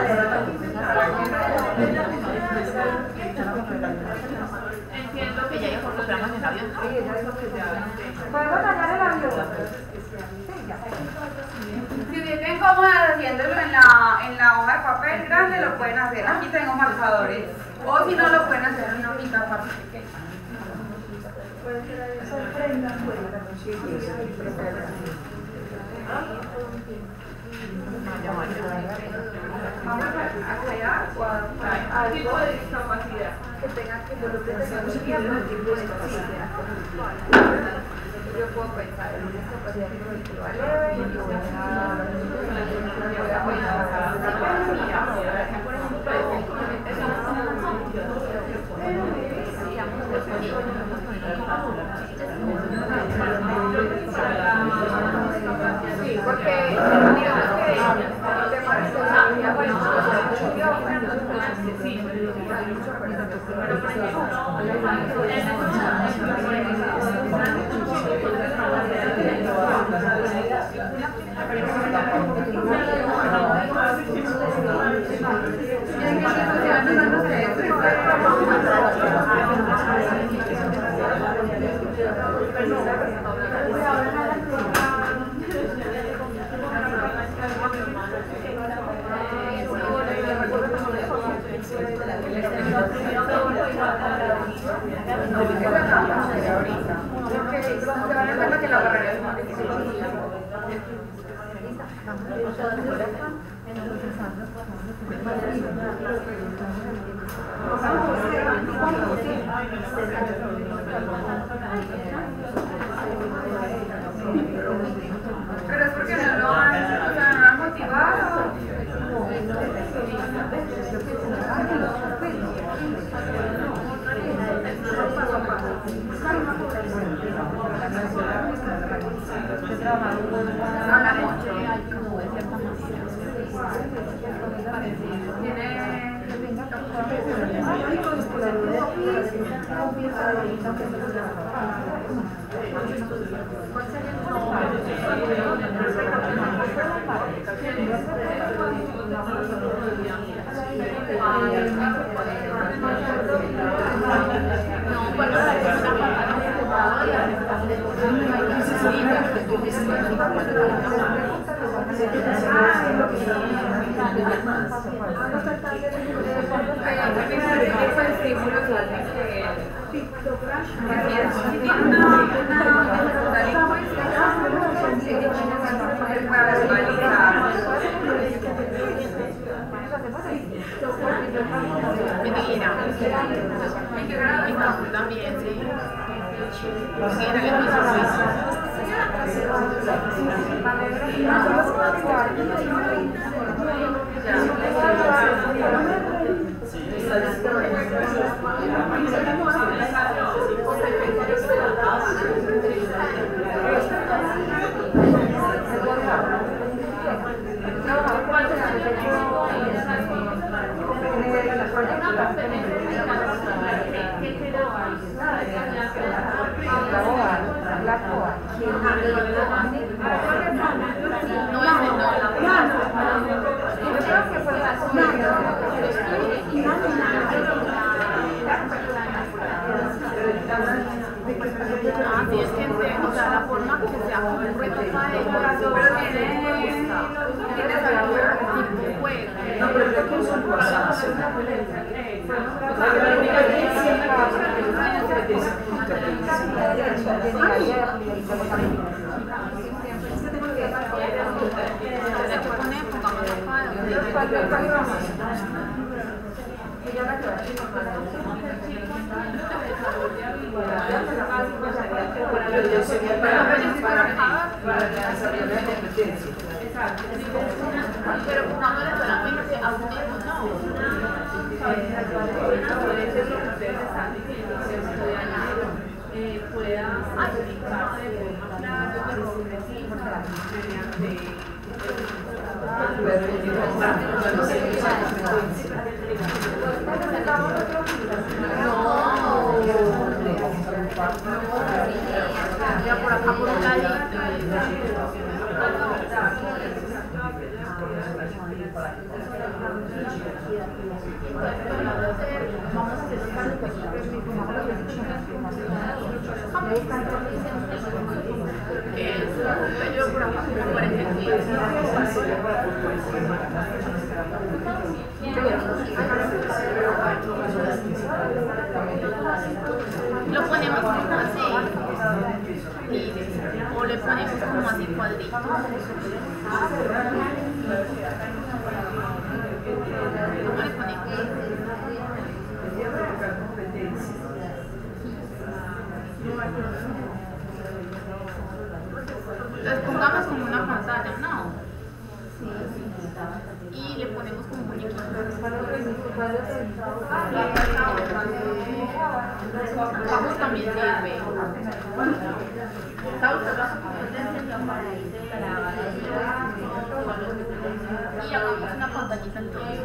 Entiendo que ya hay programas en el avión. ¿Podemos dañar el avión? Si sienten cómodas haciéndolo en la hoja de papel grande, lo pueden hacer. Aquí tengo marcadores. O si no, lo pueden hacer en una hojita aparte pequeña. Son prendas, Vamos a crear o adaptar Tipo de discapacidad. que tengan que tecnología con el tipo de discapacidad. Yo puedo pensar en una discapacidad cognitiva leve y voy a sí, porque digamos que el tema de responsabilidad, bueno, sí, pero por ejemplo, Pero es porque no lo han motivado. Habla mucho. También, sí. Así es que, o sea, la forma que se hace un reto para ellos, pero tiene tipo juego. No, pero es que son cosas. Pero pongámosle solamente a un tiempo, pueda aplicarse de forma clara, progresiva, ya por acá por un ladito. Yo por acá por lo ponemos como así o le ponemos como así cuadrito. ¿Cómo le ponemos? Entonces pongamos como una pantalla, ¿no? Y le ponemos como muñequitos. Vamos también sirve. Y hagamos una pantallita entonces.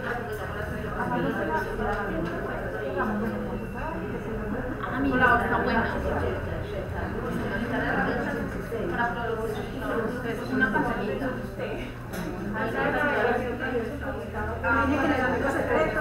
Ah, mira, está buena. Es una pantallita. amigo secreto.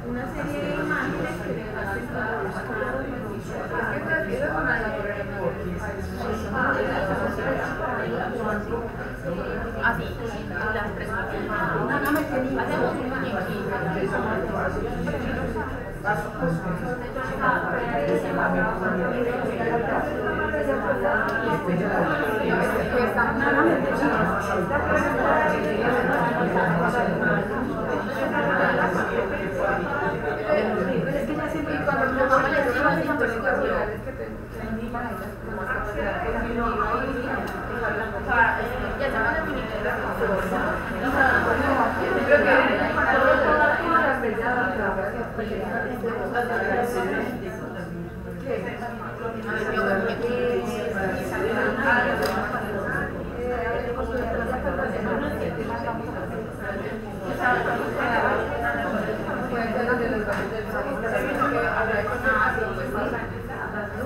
Una serie de imágenes que le hacen así, las presentaciones. Hacemos un muñequito.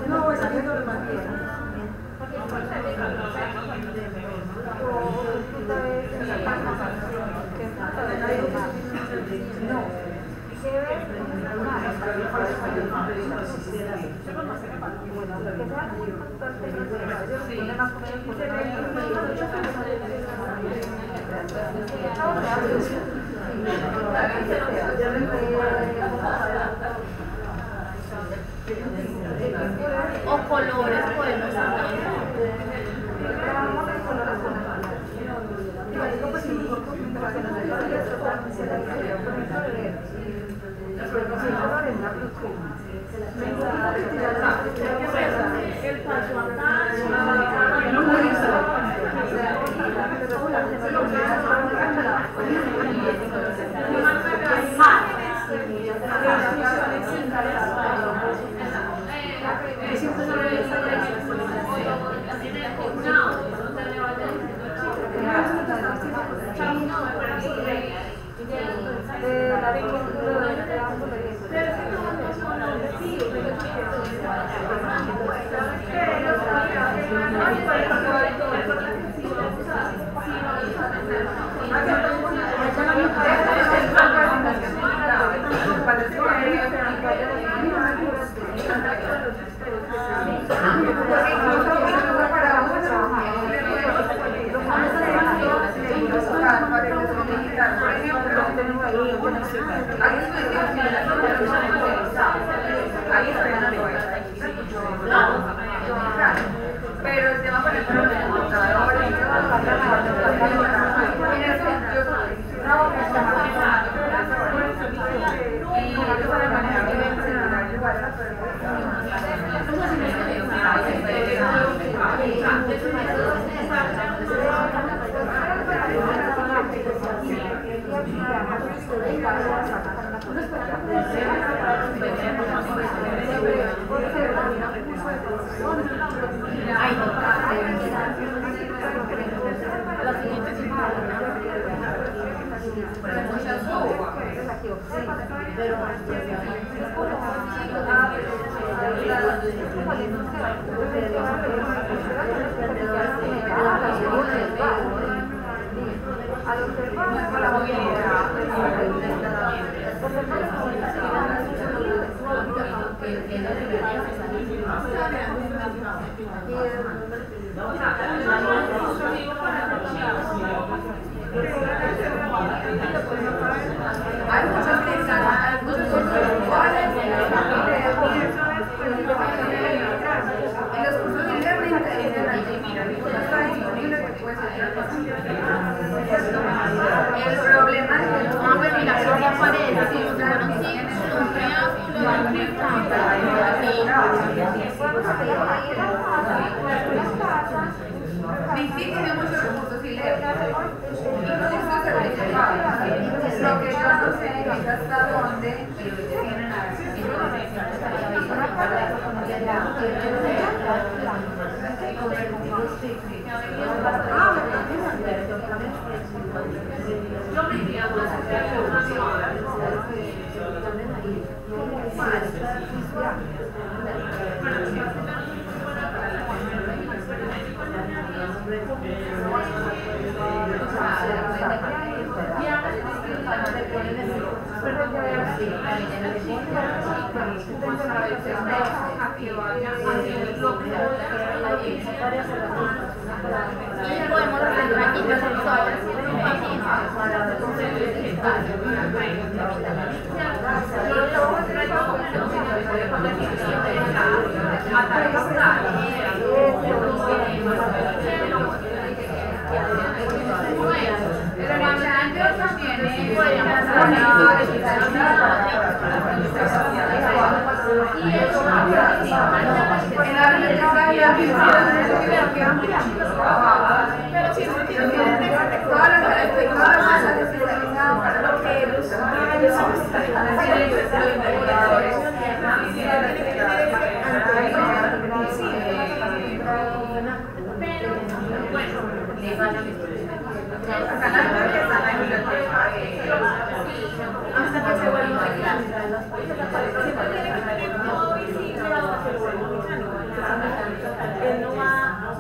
No, esa gente lo mantiene. O colores podemos pero el tema con el El problema pues mira, que sí aparece, sí, fueron 5, un preámbulo, un sí tiene muchos recursos y incluso certificados. Lo que yo no sé es hasta dónde tienen Yo me iría más y podemos hacer rayos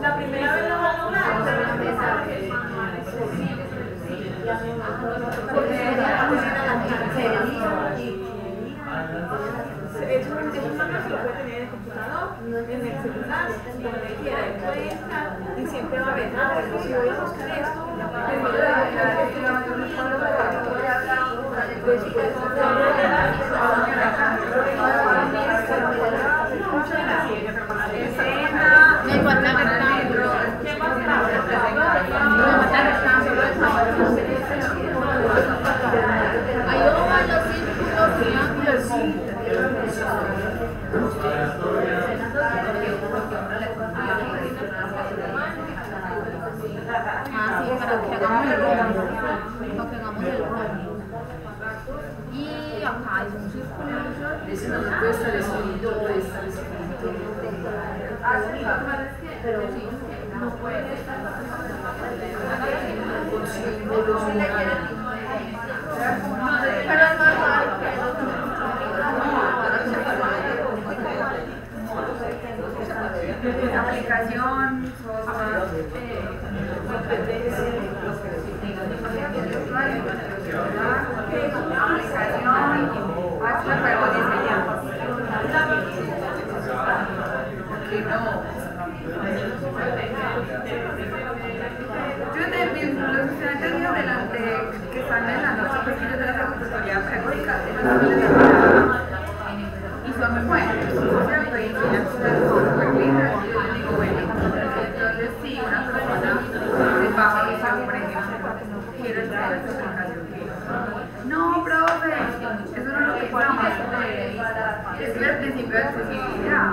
la primera vez no va a lograr, es un manual que lo puede tener en el computador, en el celular, donde quiera, encuentra y siempre va a ver, si voy a buscar esto, y acá hay un círculo. Ese no puede estar escrito, puede estar escrito. Pero sí, no puede estar. Pero es normal. Aplicación, yo de los estudiantes míos que están en la noche, porque yo de la tutoría pedagógica, y son muy buenos, ¿cierto? Y enseñan cosas súper lindas, y yo les digo, bueno, entonces si una persona de baja visión, por ejemplo, quiere hacer esta aplicación, no, profe, eso no es lo que estamos, es el principio de accesibilidad.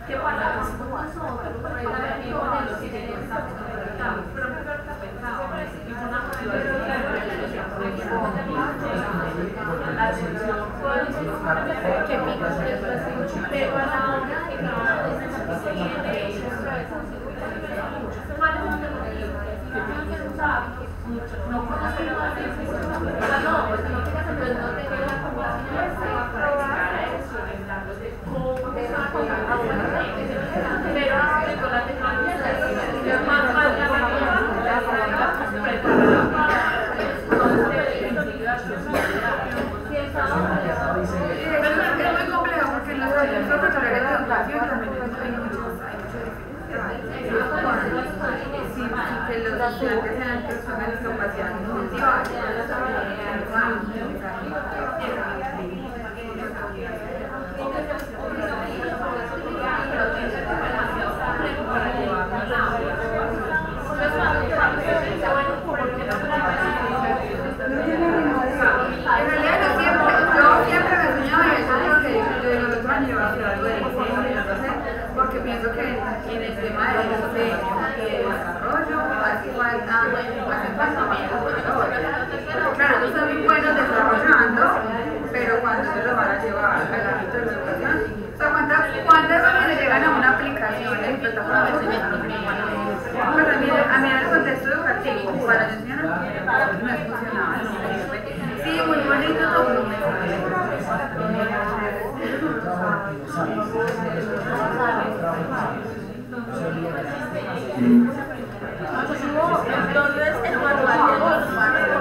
¿Qué pasa? Nosotros, por ejemplo, de los que estamos, pero no creo que está pensado. Y por una la atención, pero a la hora de trabajar de esa no conocen la atención, no, pues no tengas no tener la capacidad para llegar a eso, de cómo pero con la tecnología es más fácil preparada Es muy complejo porque en los profesores de educación también hay muchos que los estudiantes sean personas sean incentivadas. En realidad yo siempre me he soñado y eso porque yo el otro año iba a hacer algo de diseño, porque pienso que en el tema de diseño y de desarrollo hace falta claro, ellos son muy buenos desarrollando, pero cuando se lo van a llevar al ámbito de la educación, o sea, ¿cuántas veces le llegan a una aplicación en plataforma de diseño? Pues a mí en el contexto educativo, para el diseño no es funcional. Sí, muy bonito, no me Entonces, el manual de los humanos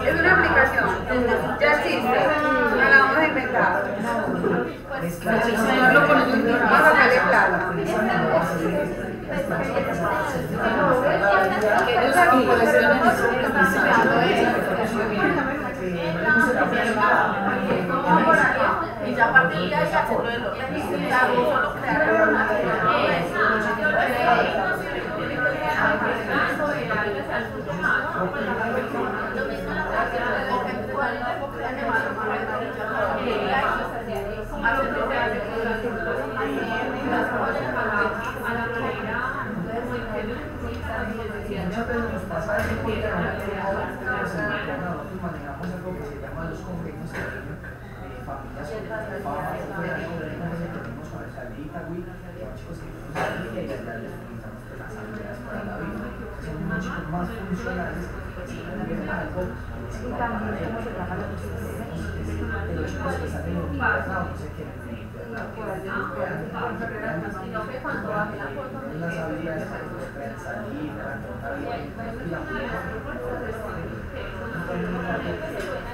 es una aplicación, ya existe, no la vamos a inventar. Vamos a sacarle plata. y ya a partir de ahí hacerlo de los solo crear Muchas veces nos pasa eso porque nosotros manejamos algo que se llama los convenios de familias tenemos con el alcalde de Itagüí, que son chicos que y ya les utilizamos las habilidades para la vida, son unos chicos más funcionales y también algo y también cómo se llama los chicos que están en el internado, no sé qué las habilidades para poder salir, para contar y la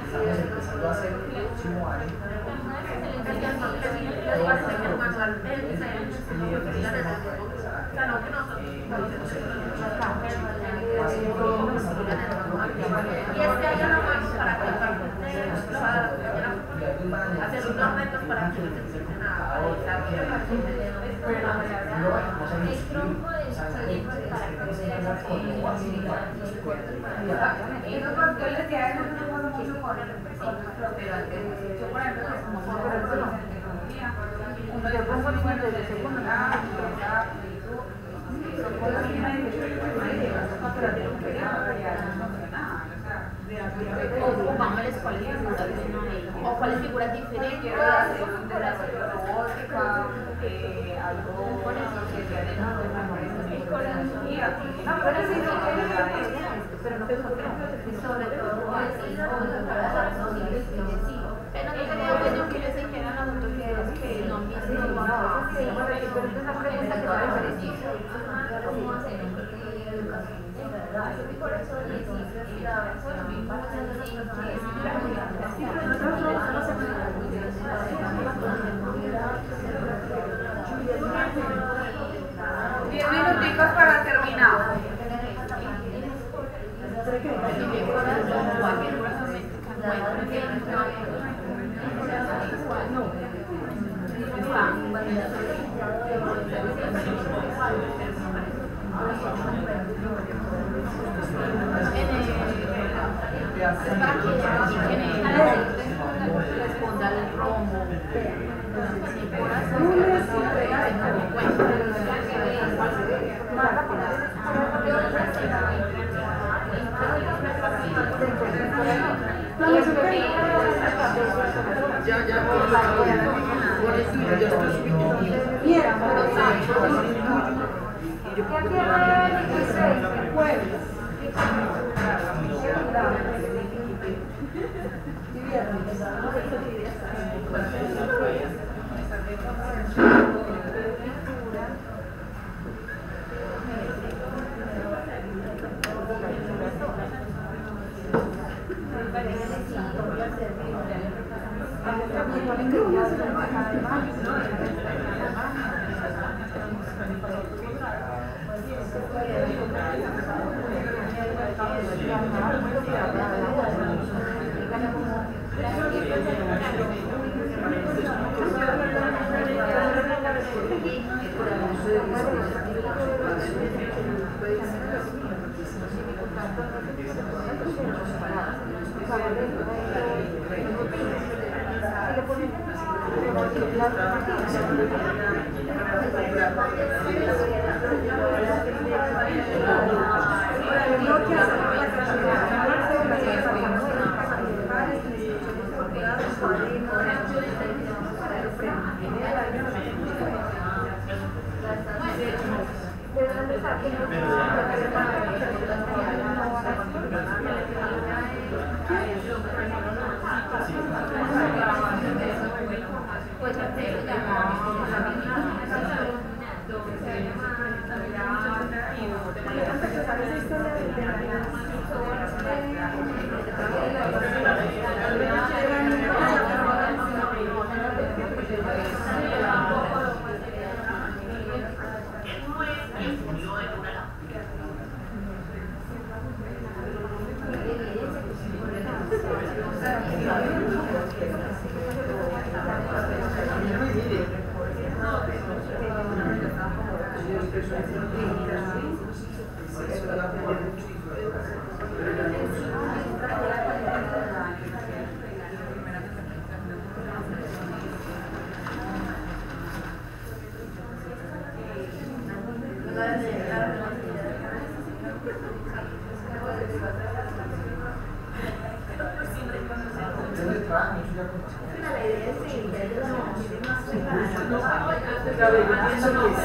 estamos empezando a hacer el próximo año. Y es que hay una mano para hacer unos retos para que no se empiecen a Eso porque les queda mucho con yo por ejemplo como yo pongo nivel de segundo nada, son cosas que me ocupamos las cuales figuras o cuáles figuras diferentes algo con eso pero no sobre todo pero no creo que les dijeran a nosotros que no empiecen Diez minuticos para terminar. responda al romo.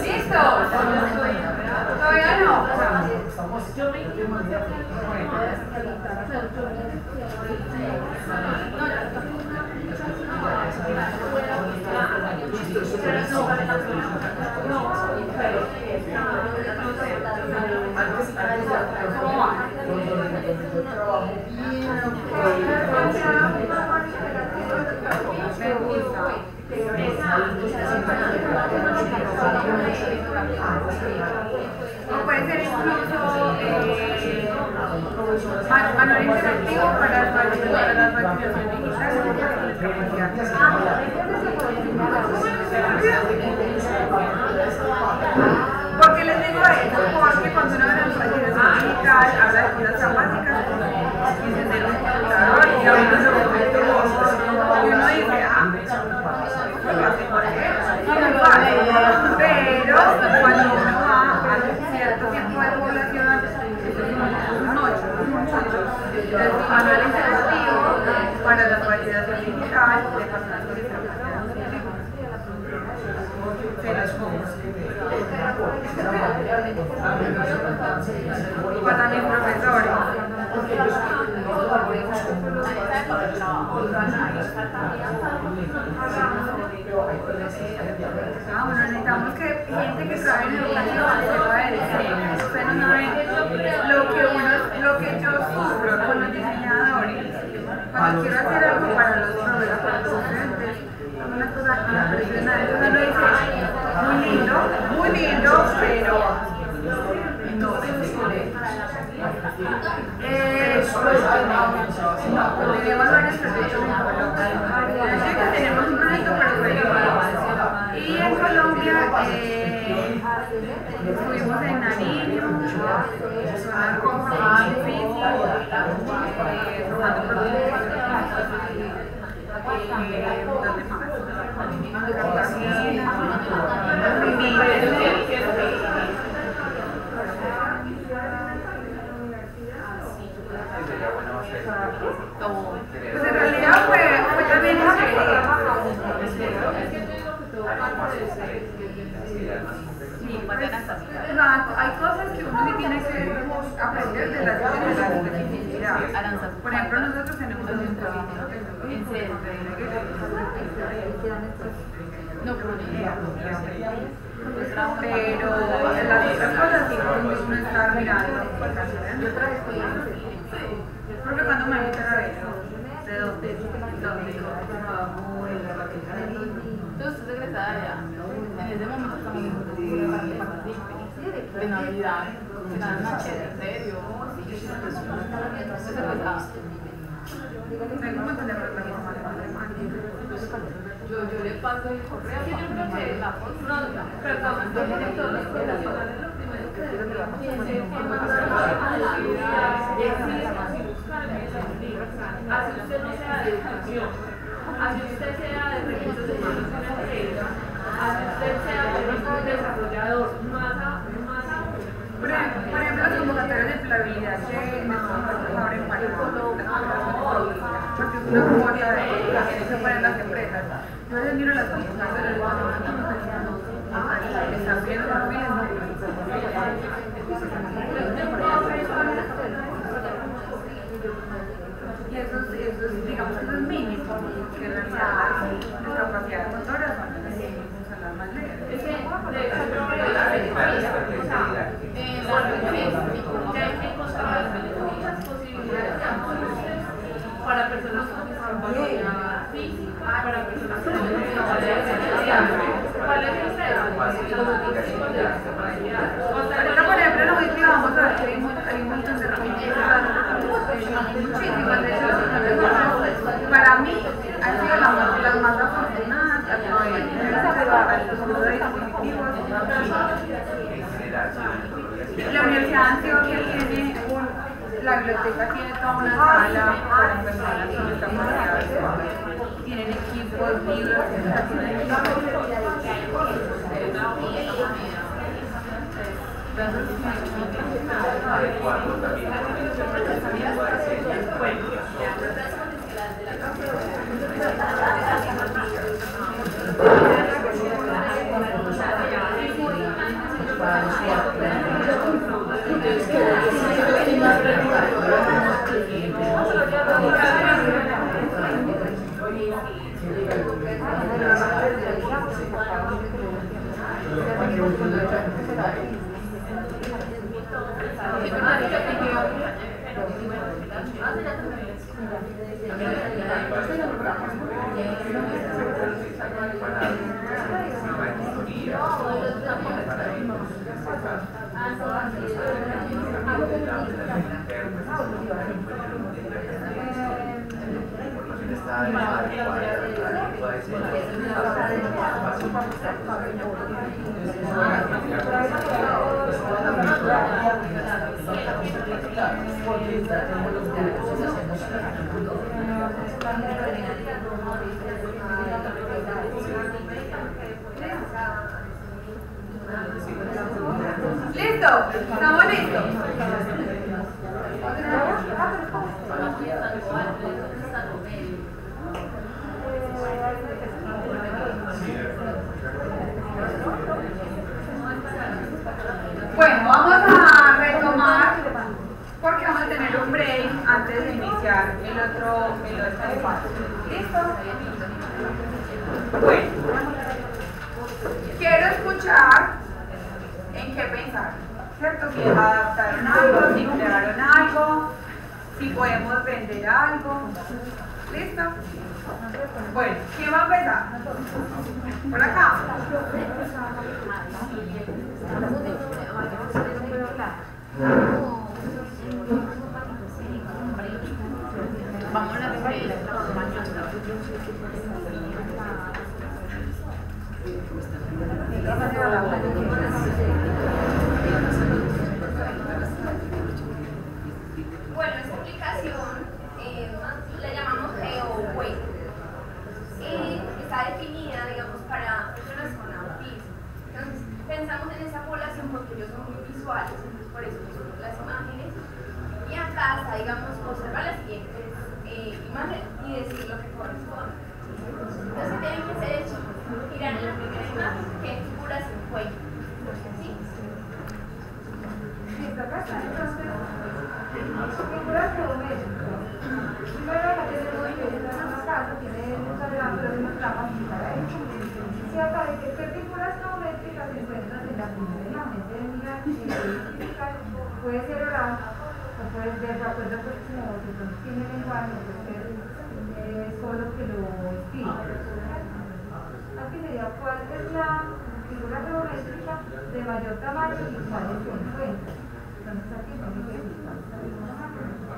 ¿Listo? Todavía no. O puede ser incluso manual interactivo para las validaciones digitales. ¿Por qué les digo esto? Porque cuando uno ve la validación digital habla de cosas básicas y encender un computador y abrir los documentos y uno dice, pero cuando uno va a cierto tiempo de población, un 8, entonces manual interactivo para la validación digital de personas con discapacidad. Para también profesores. Bueno, necesitamos que gente que trabaje en educación sepa de diseño. Ustedes no saben lo que yo sufro con los diseñadores. Cuando quiero hacer algo para los profesores, para los docentes, es una cosa impresionante. Uno dice, muy lindo, pero no tenemos varios proyectos en Colombia. Tenemos un proyecto para Colombia. Y en Colombia estuvimos en Nariño, zona roja, difícil, formando productos. ¿Dónde más? Pues en realidad fue también hay cosas que uno sí tiene que aprender de las necesidades. Por ejemplo, nosotros tenemos un proyecto en serio. No, pero las otras cosas sí uno está mirando. Porque cuando me invitan a ver de Navidad, que dan machete, en serio. Hay un montón de problemas matemáticos. Yo le paso el correo. Yo creo que no, perdón, entonces todos los profesionales lo primero que deben hacer es mandar a la actividad, y buscar esos libros. Así usted no sea de educación, así usted sea de recursos humanos en la empresa, así usted sea de un desarrollador, más aún. Por ejemplo, las convocatorias de empleabilidad que nosotros abren para porque es una cuota que se ponen las empresas. Yo a veces miro las convocatorias y están viendo los y eso es, digamos que eso es mínimo, que en realidad las capacidades motoras son las más leves. Es que, de hecho, yo creo que la hay que encontrar muchas posibilidades de aportes para personas con discapacidad física, para personas con discapacidad social. ¿Cuál es el tema? Los otros tipos de discapacidad. Ahorita, por ejemplo, en la última vamos a ver que hay un montón de herramientas, muchísimas. De hecho, para mí han sido las más afortunadas a través de los usos de dispositivos. La Universidad de Antioquia tiene la biblioteca tiene toda una sala para personas con discapacidad visual. Tienen equipos, libros, ¿Listo? ¿Estamos listos? Bueno, vamos a retomar porque vamos a tener un break antes de iniciar el otro espacio. ¿Listo? Bueno, quiero escuchar en qué pensar, ¿cierto? Si adaptaron algo, si crearon algo, si podemos vender algo. ¿Listo? Bueno, ¿quién va a empezar? Por acá. Vamos a la Bueno, esta aplicación la llamamos GeoWay y está definida, digamos, para personas con autismo. Entonces, pensamos en esa población porque ellos son muy visuales, entonces por eso usamos las imágenes. Y acá está, digamos, observar las siguientes imágenes y decir lo que corresponde. Entonces, tienen que ser hechos, mirar en la primera imagen qué figuras se encuentran. ¿Sí? Figuras geométricas. Primero la tenemos en una casa, tiene un salón, pero no está fácil para ello. Si aparece qué figuras geométricas se encuentran en la primera imagen, puede ser oral o puede ser de acuerdo a como que tiene lenguaje, puede ser solo que lo escribe. Aquí sería cuál es la figura geométrica de mayor tamaño y cuáles se encuentran. Entonces aquí tenemos que buscar esta figura geométrica.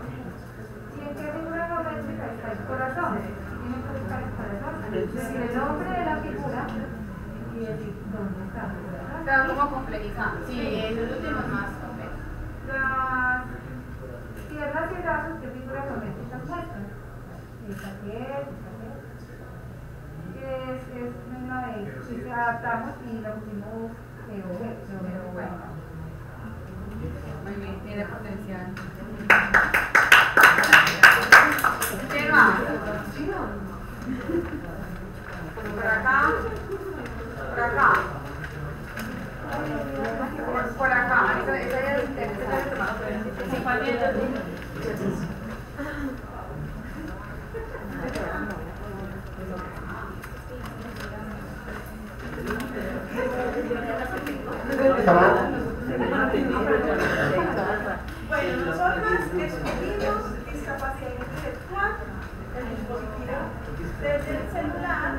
¿Y en qué figura geométrica está el corazón? Tienen que buscar el corazón, decir el nombre de la figura y decir dónde está el corazón. Está como complejizando. Sí, eso es lo que más complejo. Las piernas y brazos, ¿qué figura geométrica muestran? Esta que es una de que adaptamos y la pusimos bueno. Muy bien, tiene potencial. ¿Qué más? Por acá. Por acá. Por acá. Esa ya es Bueno, nosotros escogimos discapacidad intelectual, el dispositivo desde el celular,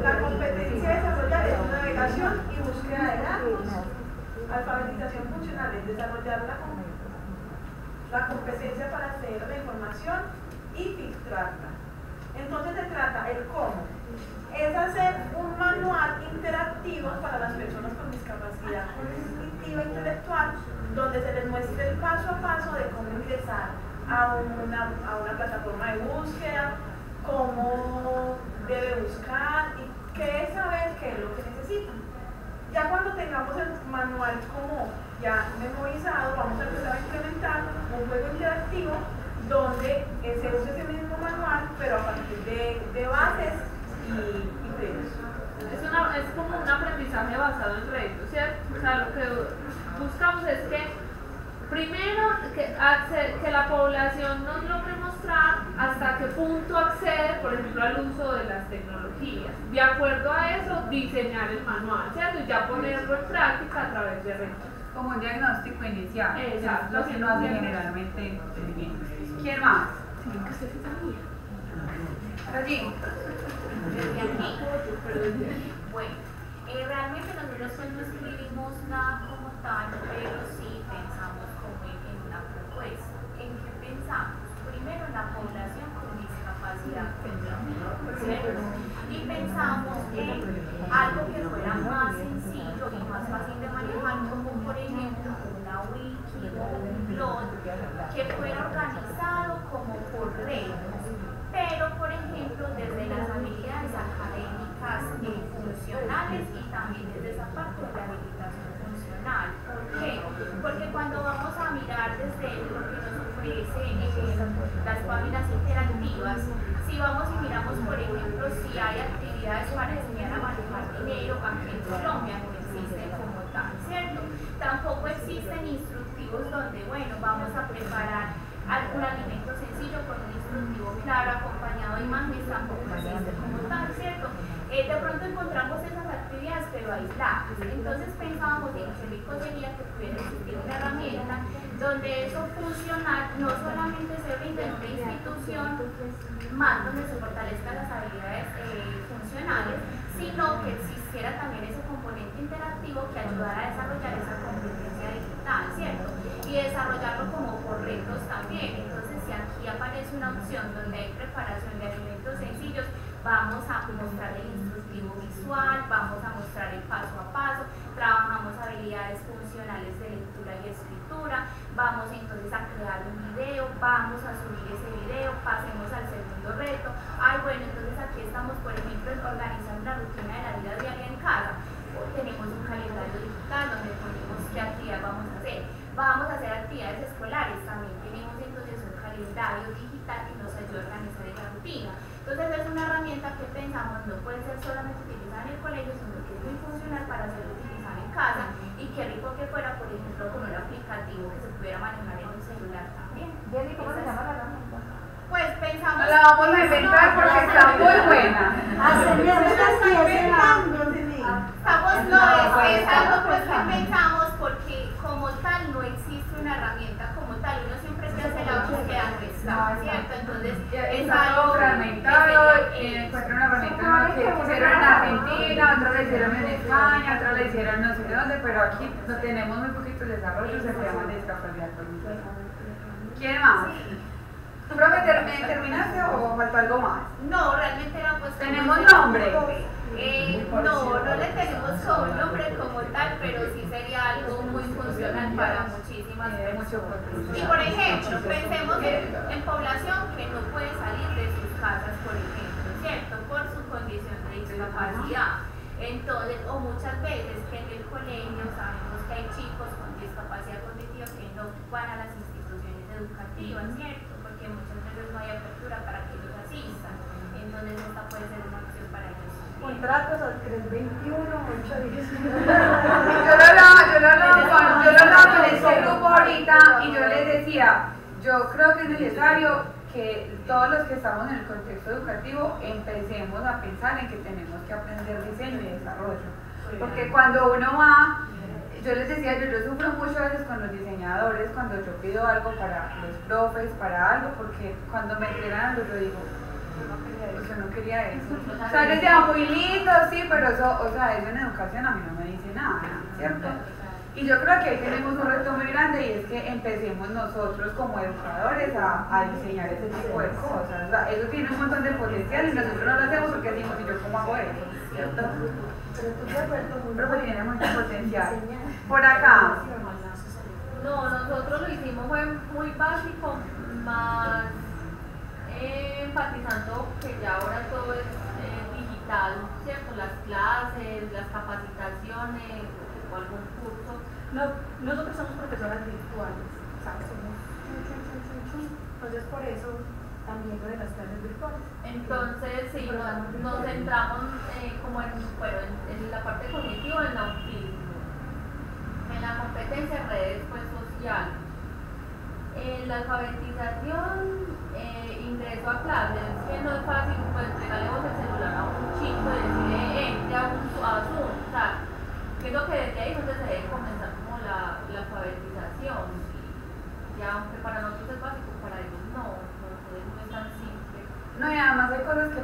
la competencia de desarrollar es navegación y búsqueda de datos, alfabetización funcional es desarrollar la competencia para acceder a la información y filtrarla. Entonces se trata el cómo. Es hacer un manual interactivo para las personas con discapacidad cognitiva intelectual, donde se les muestre el paso a paso de cómo ingresar a una plataforma de búsqueda, cómo debe buscar y qué es saber qué es lo que necesita. Ya cuando tengamos el manual como ya memorizado, vamos a empezar a implementar un juego interactivo donde se use ese mismo manual, pero a partir de bases y premios. Es como un aprendizaje basado en retos, ¿cierto? O sea, lo que buscamos es que primero que la población nos logre mostrar hasta qué punto accede, por ejemplo, al uso de las tecnologías. De acuerdo a eso, diseñar el manual, ¿cierto? Y ya ponerlo en práctica a través de retos. Como un diagnóstico inicial. Exacto. Lo que no hace generalmente bien. ¿Quién más? Allí. Bueno, realmente nosotros pues no escribimos nada como tal, pero sí pensamos como en una propuesta. ¿En qué pensamos? Primero en la población con discapacidad cognitiva, y pensamos en algo que fuera más sencillo y más fácil de manejar, como por ejemplo una wiki o un blog que fuera organizado como por retos, pero por ejemplo desde las habilidades académicas funcionales y también desde esa parte de la habilitación funcional. ¿Por qué? Porque cuando vamos a mirar desde lo que nos ofrece las páginas interactivas, si vamos y miramos por ejemplo si hay actividades para enseñar a manejar dinero, aquí en Colombia no existen como tal, ¿cierto? Tampoco existen instructivos donde, bueno, vamos a preparar algún alimento sencillo con un instructivo claro, acompañado de imágenes, tampoco existe como tal, ¿cierto? De pronto encontramos esas actividades pero aisladas. Entonces pensábamos en qué rico sería que pudiera existir una herramienta donde eso funcional no solamente se brinda en una institución más donde se fortalezcan las habilidades funcionales, sino que existiera también ese componente interactivo que ayudara a desarrollar esa competencia digital, ¿cierto? Y desarrollarlo como por retos también. Entonces si aquí aparece una opción donde hay preparación de alimentos sencillos, vamos a mostrar el instructivo visual, vamos a mostrar el paso a paso, trabajamos habilidades funcionales de lectura y escritura, vamos entonces a crear un video, vamos a subir ese video, pasemos al segundo reto. Bueno, entonces aquí estamos, por ejemplo, organizando la rutina de la vida diaria en casa. Tenemos un calendario digital donde ponemos qué actividad vamos a hacer. Vamos a hacer actividades escolares, también tenemos entonces un calendario digital que nos ayuda a organizar esa rutina. Entonces es una herramienta que pensamos no puede ser solamente utilizada en el colegio, sino que es muy funcional para ser utilizada en casa, y qué rico que fuera, por ejemplo, con un aplicativo que se pudiera manejar en un celular también. Jenny, ¿cómo se llama la herramienta? Pues pensamos... La vamos a inventar porque está muy buena. Es algo pues que pensamos porque como tal no existe una herramienta como tal, uno siempre se hace la búsqueda entre escapa, ¿cierto? Entonces es Está algo todo fragmentado, que encuentro una herramienta que hicieron en Argentina, otra la hicieron en España, otra la hicieron no sé dónde, pero aquí no tenemos muy poquito desarrollo, se llama discapacidad cognitiva. ¿Quién más? ¿Tú terminaste o faltó algo más? No, realmente era pues... ¿Tenemos nombre? No le tenemos como un nombre como tal, pero sí sería algo muy funcional para muchísimas personas. Y por ejemplo, pensemos en población que no puede salir de sus casas, por ejemplo, ¿cierto? Por su condición de discapacidad. Entonces, o muchas veces que en el colegio sabemos que hay chicos con discapacidad cognitiva que no van a las instituciones educativas, ¿cierto? Porque muchas veces no hay apertura para que ellos asistan. Entonces, esta puede ser una opción para ellos. Contratos al 321, 810. Yo lo hablaba con este grupo ahorita y yo les decía, yo creo que es necesario que todos los que estamos en el contexto educativo empecemos a pensar en que tenemos que aprender diseño y desarrollo. Porque cuando uno va, yo les decía, yo sufro muchas veces con los diseñadores cuando yo pido algo para los profes, para algo, porque cuando me entregan algo yo digo, yo no quería eso. O sea, les decía muy lindo, sí, pero eso, o sea, eso en educación a mí no me dice nada, ¿cierto? Y yo creo que ahí tenemos un reto muy grande y es que empecemos nosotros como educadores a diseñar ese tipo de cosas. O sea, eso tiene un montón de potencial y nosotros no lo hacemos porque decimos, ¿y yo cómo hago eso? ¿Cierto? Pero pues tiene mucho potencial. Por acá. No, nosotros lo hicimos fue muy básico, más enfatizando que ya ahora todo es digital, ¿cierto? Las clases, las capacitaciones o algún curso. No, nosotros somos profesoras virtuales, ¿sabes? Somos entonces por eso también lo de las clases virtuales. Entonces sí, nos centramos como en la parte cognitiva, en el autismo, en la competencia en redes pues, social, en la alfabetización, ingreso a clases, que no es fácil pues regalemos el celular a un chico y decirle entre a Zoom, o sea, creo que desde ahí es donde se debe comenzar como la alfabetización, y ya aunque para nosotros es básico, para ellos no es tan simple. No, y además hay cosas que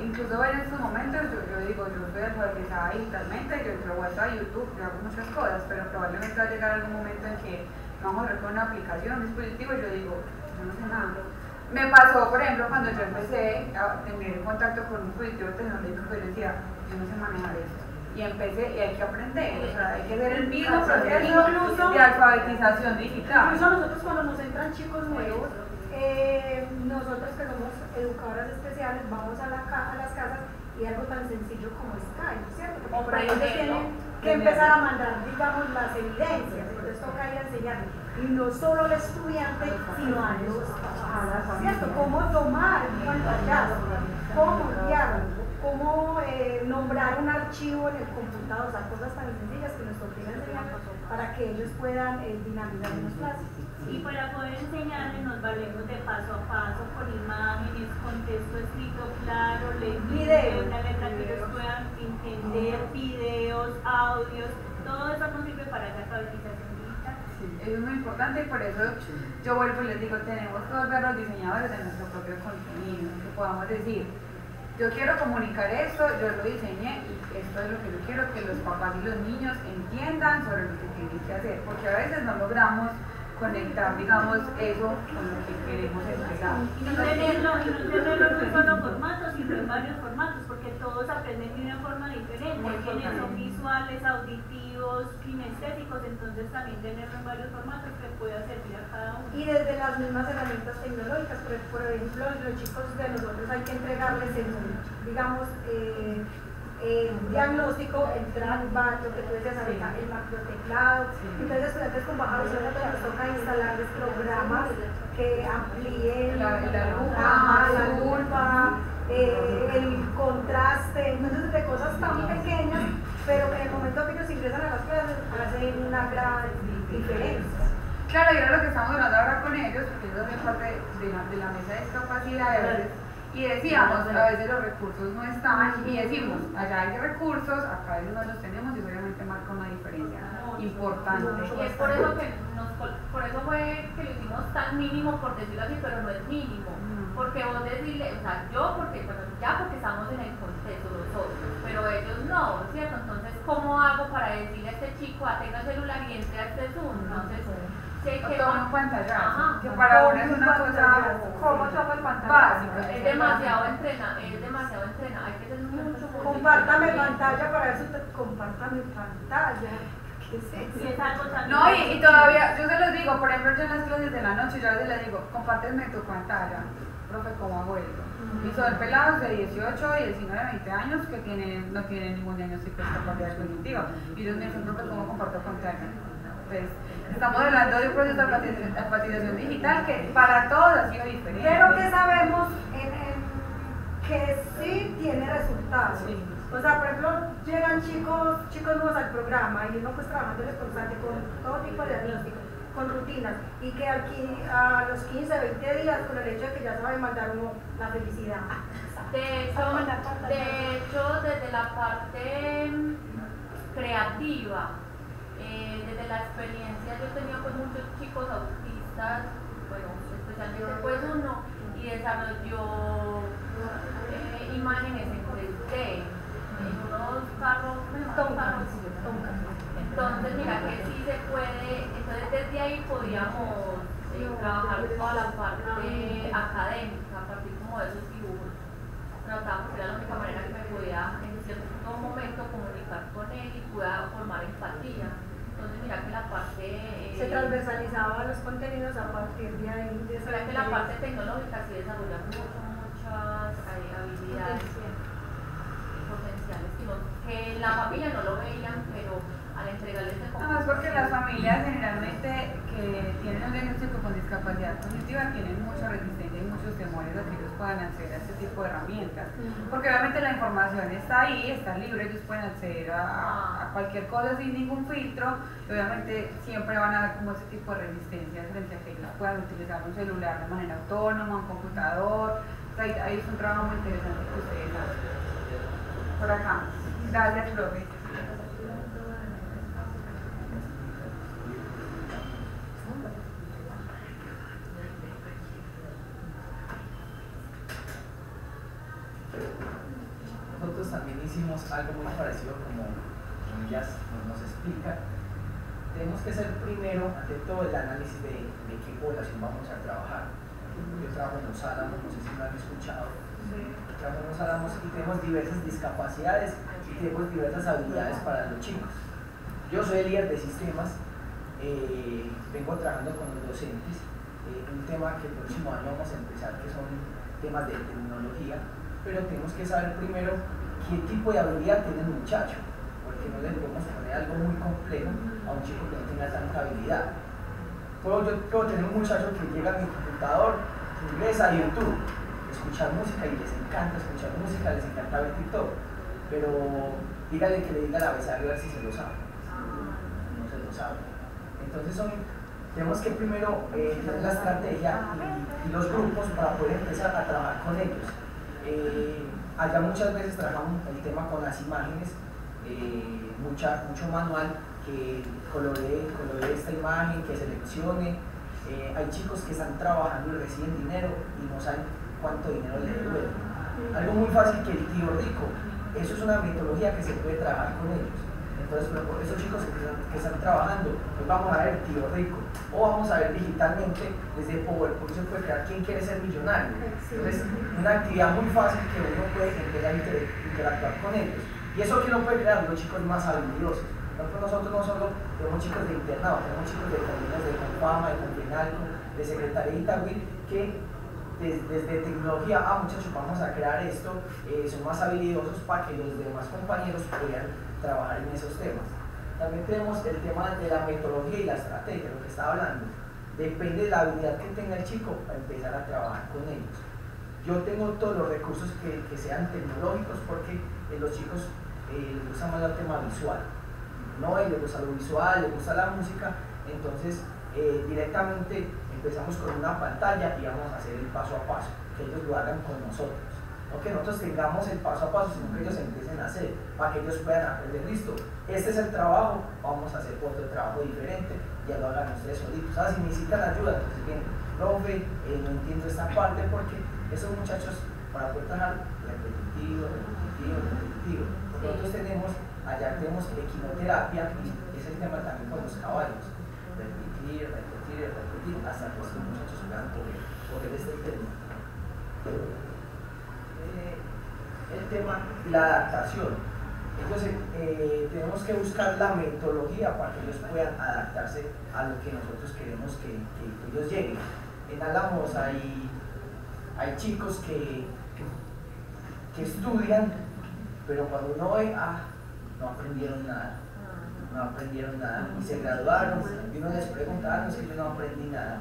incluso en estos momentos, yo digo, yo soy alfabetizada digitalmente, yo entro a YouTube, yo hago muchas cosas, pero probablemente va a llegar algún momento en que vamos a ver con una aplicación, un dispositivo, y yo digo, yo no sé nada. Me pasó, por ejemplo, cuando yo empecé a tener contacto con un dispositivo tecnológico, yo decía, yo no sé manejar esto. Y empecé, y hay que aprender, o sea, hay que hacer el mismo proceso de alfabetización digital. Incluso nosotros cuando nos entran chicos nuevos, nosotros que somos educadoras especiales, vamos a las casas y algo tan sencillo como Skype, ¿cierto? Porque por ahí ellos tienen que empezar a mandar, digamos, las evidencias, entonces toca ir a enseñar, y no solo al estudiante, sino a los papás, ¿cierto? Cómo tomar un pantallazo, cómo enviarlo, cómo nombrar un archivo en el computador, o sea, cosas tan sencillas que nos toca enseñar para que ellos puedan dinamizar en las clases. Y para poder enseñarles nos valemos de paso a paso, con imágenes, con texto escrito claro, legible, una letra que ellos puedan entender, videos, audios, todo eso nos sirve para esa alfabetización digital. Sí, eso es muy importante y por eso yo vuelvo y les digo, tenemos que volver los diseñadores de nuestro propio contenido, que podamos decir, yo quiero comunicar esto, yo lo diseñé y esto es lo que yo quiero que los papás y los niños entiendan sobre lo que tienen que hacer, porque a veces no logramos conectar, digamos, eso con lo que queremos entregar. Y no tenerlo en un solo formato, sino en varios formatos, porque todos aprenden de una forma diferente. Quienes son visuales, auditivos, kinestésicos, entonces también tenerlo en varios formatos que pueda servir a cada uno. Y desde las mismas herramientas tecnológicas, por ejemplo, los chicos de nosotros hay que entregarles digamos, diagnóstico, el trackpad, lo que tú decías ahorita, el macroteclado. Entonces, estudiantes con baja visión nos toca instalarles programas que amplíen la lupa, el contraste, entonces de cosas tan pequeñas, pero que en el momento que ellos ingresan a las clases hacen una gran diferencia. Claro, y era lo que estamos hablando ahora con ellos, porque ellos hacen parte de la mesa de discapacidad, y decíamos, a veces los recursos no están, y decimos, allá hay recursos, acá a veces no los tenemos, y obviamente marca una diferencia importante. Y es por eso que nos por eso fue que lo hicimos tan mínimo, por decirlo así, pero no es mínimo. Porque vos decirle, o sea, yo porque estamos en el contexto nosotros, pero ellos no, ¿cierto? Entonces, ¿cómo hago para decirle a este chico, tenga celular y entre a este Zoom? Entonces, sé que toma un pantallazo, ajá, que para uno es una cosa ¿Cómo toma el pantallazo? básica. es demasiado entrenado, hay que ser mucho. Compártame pantalla para ver si compártame pantalla. Si es algo tan No, y todavía, yo se los digo, por ejemplo, yo en las clases de la noche, yo a veces les digo, compárteme tu pantalla, profe, ¿cómo hago esto? Y son pelados de 18, 19, 20 años que no tienen ningún diagnóstico de discapacidad cognitiva. Y ellos me dicen, profe, ¿cómo comparto pantalla? Pues, estamos hablando de un proceso de alfabetización digital que para todos ha sido diferente. Pero que sabemos que sí tiene resultados. O sea, por ejemplo, llegan chicos nuevos al programa y uno pues trabajándole constante con todo tipo de diagnósticos, con rutinas, y que aquí a los 15, 20 días, con el hecho de que ya sabe mandar uno la felicidad. De hecho, desde la parte creativa, desde la experiencia, yo tenía pues muchos chicos autistas, bueno, especialmente pues uno, y desarrolló imágenes en 3D. En unos carros. Entonces, mira que sí se puede, entonces desde ahí podíamos trabajar toda la parte académica, a partir como de esos dibujos. Tratábamos, era la única manera que me podía en cierto momento comunicar con él y pueda formar empatía. Entonces, mira que la parte. Se transversalizaban los contenidos a partir de ahí. Mira que la parte tecnológica sí desarrolla muchas habilidades potenciales que la familia no lo veían, pero al entregarles el No, es porque las familias generalmente que tienen un diagnóstico con discapacidad cognitiva tienen mucha resistencia y muchos temores a que ellos puedan acceder a este tipo de herramientas. Porque obviamente la información está ahí, está libre, ellos pueden acceder a cualquier cosa sin ningún filtro, y obviamente siempre van a haber como ese tipo de resistencia frente a que ellos puedan utilizar un celular de manera autónoma, un computador. O sea, ahí es un trabajo muy interesante que ustedes hacen. Por acá. Gracias, profe. Nosotros también hicimos algo muy parecido como ellas nos explican. Tenemos que hacer primero, ante todo, el análisis de qué población vamos a trabajar. Yo trabajo en Los Álamos, no sé si lo han escuchado. Trabajo en Los Álamos y tenemos diversas discapacidades y tenemos diversas habilidades para los chicos. Yo soy el líder de sistemas, vengo trabajando con los docentes, un tema que el próximo año vamos a empezar, que son temas de tecnología, pero tenemos que saber primero qué tipo de habilidad tiene el muchacho, porque no le podemos poner algo muy complejo a un chico que no tenga tanta habilidad. Yo puedo tener un muchacho que llega a mi computador, ingresa a YouTube, escuchar música y les encanta escuchar música, les encanta ver TikTok, pero dígale que le diga el abecedario a ver si se lo sabe. No se lo sabe. Entonces tenemos que primero tener la estrategia y los grupos para poder empezar a trabajar con ellos. Allá muchas veces trabajamos el tema con las imágenes, mucho manual, que coloree esta imagen, que seleccione. Hay chicos que están trabajando y reciben dinero y no saben cuánto dinero le devuelven. Algo muy fácil que el tío rico, eso es una metodología que se puede trabajar con ellos. Entonces, por esos chicos que están trabajando, pues vamos a ver tío rico, o vamos a ver digitalmente desde PowerPoint, se puede crear quién quiere ser millonario. Entonces, una actividad muy fácil que uno puede empezar a interactuar con ellos. Y eso que uno puede crear los chicos más habilidosos. Nosotros no solo tenemos chicos de internado, tenemos chicos de caminos de Confama, de Confenalco, de Secretaría de Itagüí, que desde tecnología, muchachos, vamos a crear esto, son más habilidosos para que los demás compañeros puedan trabajar en esos temas. También tenemos el tema de la metodología y la estrategia, lo que estaba hablando. Depende de la habilidad que tenga el chico para empezar a trabajar con ellos. Yo tengo todos los recursos que sean tecnológicos porque los chicos les gusta más el tema visual, ¿no? Y les gusta lo visual, les gusta la música, entonces directamente empezamos con una pantalla y vamos a hacer el paso a paso, que ellos lo hagan con nosotros. no que nosotros tengamos el paso a paso, sino que ellos empiecen a hacer, para que ellos puedan aprender. Listo, este es el trabajo, vamos a hacer otro trabajo diferente, ya lo hagan ustedes solitos. Si necesitan ayuda, entonces bien, profe, no entiendo esta parte, porque esos muchachos, para poder trabajar repetitivo. Nosotros tenemos equinoterapia, y es el tema también con los caballos, repetir, hasta que los muchachos puedan coger este tema. El tema, la adaptación. Entonces, tenemos que buscar la metodología para que ellos puedan adaptarse a lo que nosotros queremos que ellos lleguen. En Álamos hay chicos que estudian, pero cuando uno ve, no aprendieron nada, y se graduaron, y uno les pregunta, es que yo no aprendí nada.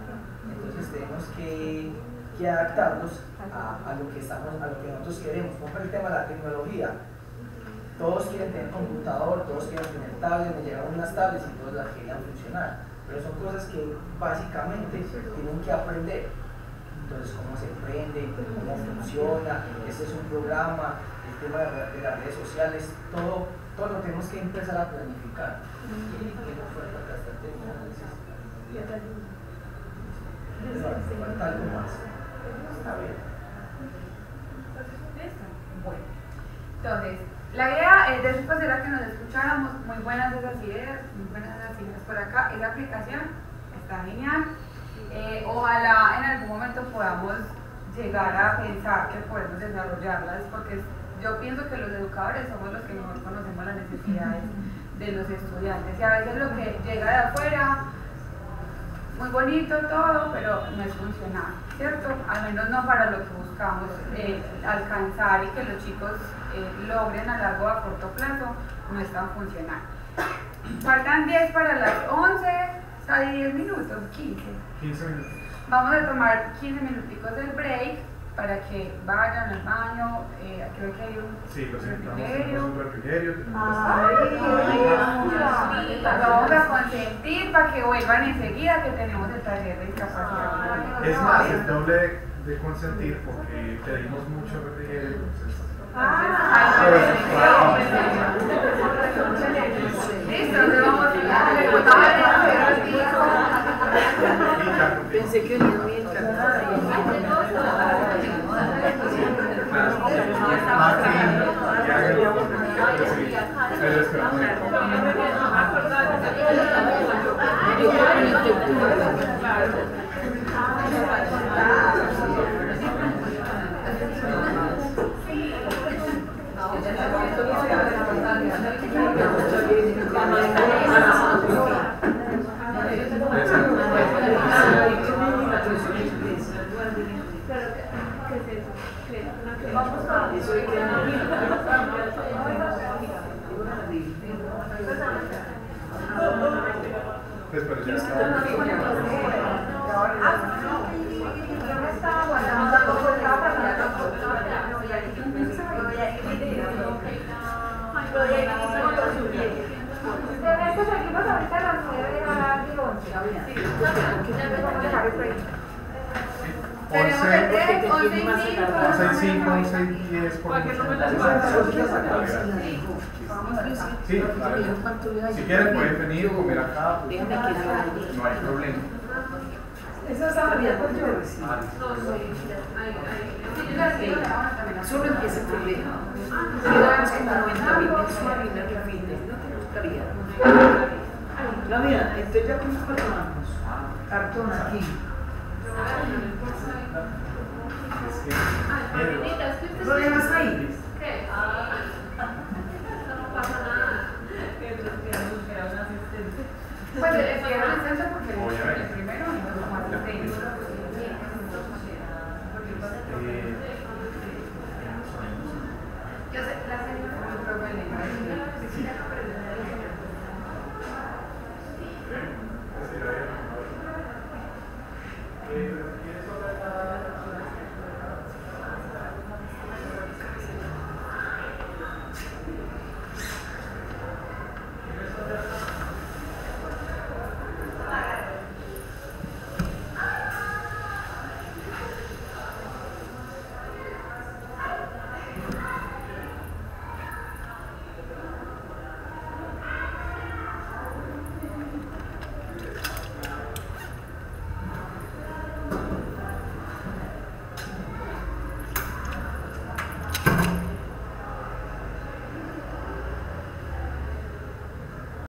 Entonces tenemos que adaptarnos a lo que nosotros queremos. Como el tema de la tecnología, todos quieren tener computador, todos quieren tener tablets, me llegaron unas tablets y todos las querían funcionar, pero son cosas que básicamente tienen que aprender. Entonces, cómo se prende, cómo funciona, este es un programa, el tema de las redes sociales, todo lo tenemos que empezar a planificar. Y no falta bastante falta algo más. Está bien. Bueno, entonces, la idea después era que nos escucháramos. Muy buenas esas ideas por acá. Esa aplicación está genial. Ojalá en algún momento podamos llegar a pensar que podemos desarrollarlas, porque yo pienso que los educadores somos los que mejor conocemos las necesidades de los estudiantes, y a veces lo que llega de afuera, muy bonito todo, pero no es funcional, ¿cierto? Al menos no para lo que buscamos alcanzar y que los chicos logren a largo o a corto plazo, no es tan funcional. Faltan 10 para las 11, hay 10 minutos, 15 minutos. Vamos a tomar 15 minuticos del break para que vayan al baño. Creo que hay un refrigerio. Vamos a consentir para que vuelvan enseguida, que tenemos el taller de discapacidad. Es más, es doble de consentir porque pedimos mucho refrigerio. Listo, entonces vamos Pensé que venía mientras. Pero ya está. Seguimos ahorita a las 9 a las 11. Tenemos el break, 11:05, 11:10 por mucho. Sí, claro. Si quieren pueden venir o comer acá, pues, no hay problema. Eso es María por yo. Solo empieza el problema. Quedamos con 90.000 mensuales y la repite. No te gustaría. La mía, entonces ya con los patronamos. Cartón aquí. ¿Problemas ahí? Pues el estudiante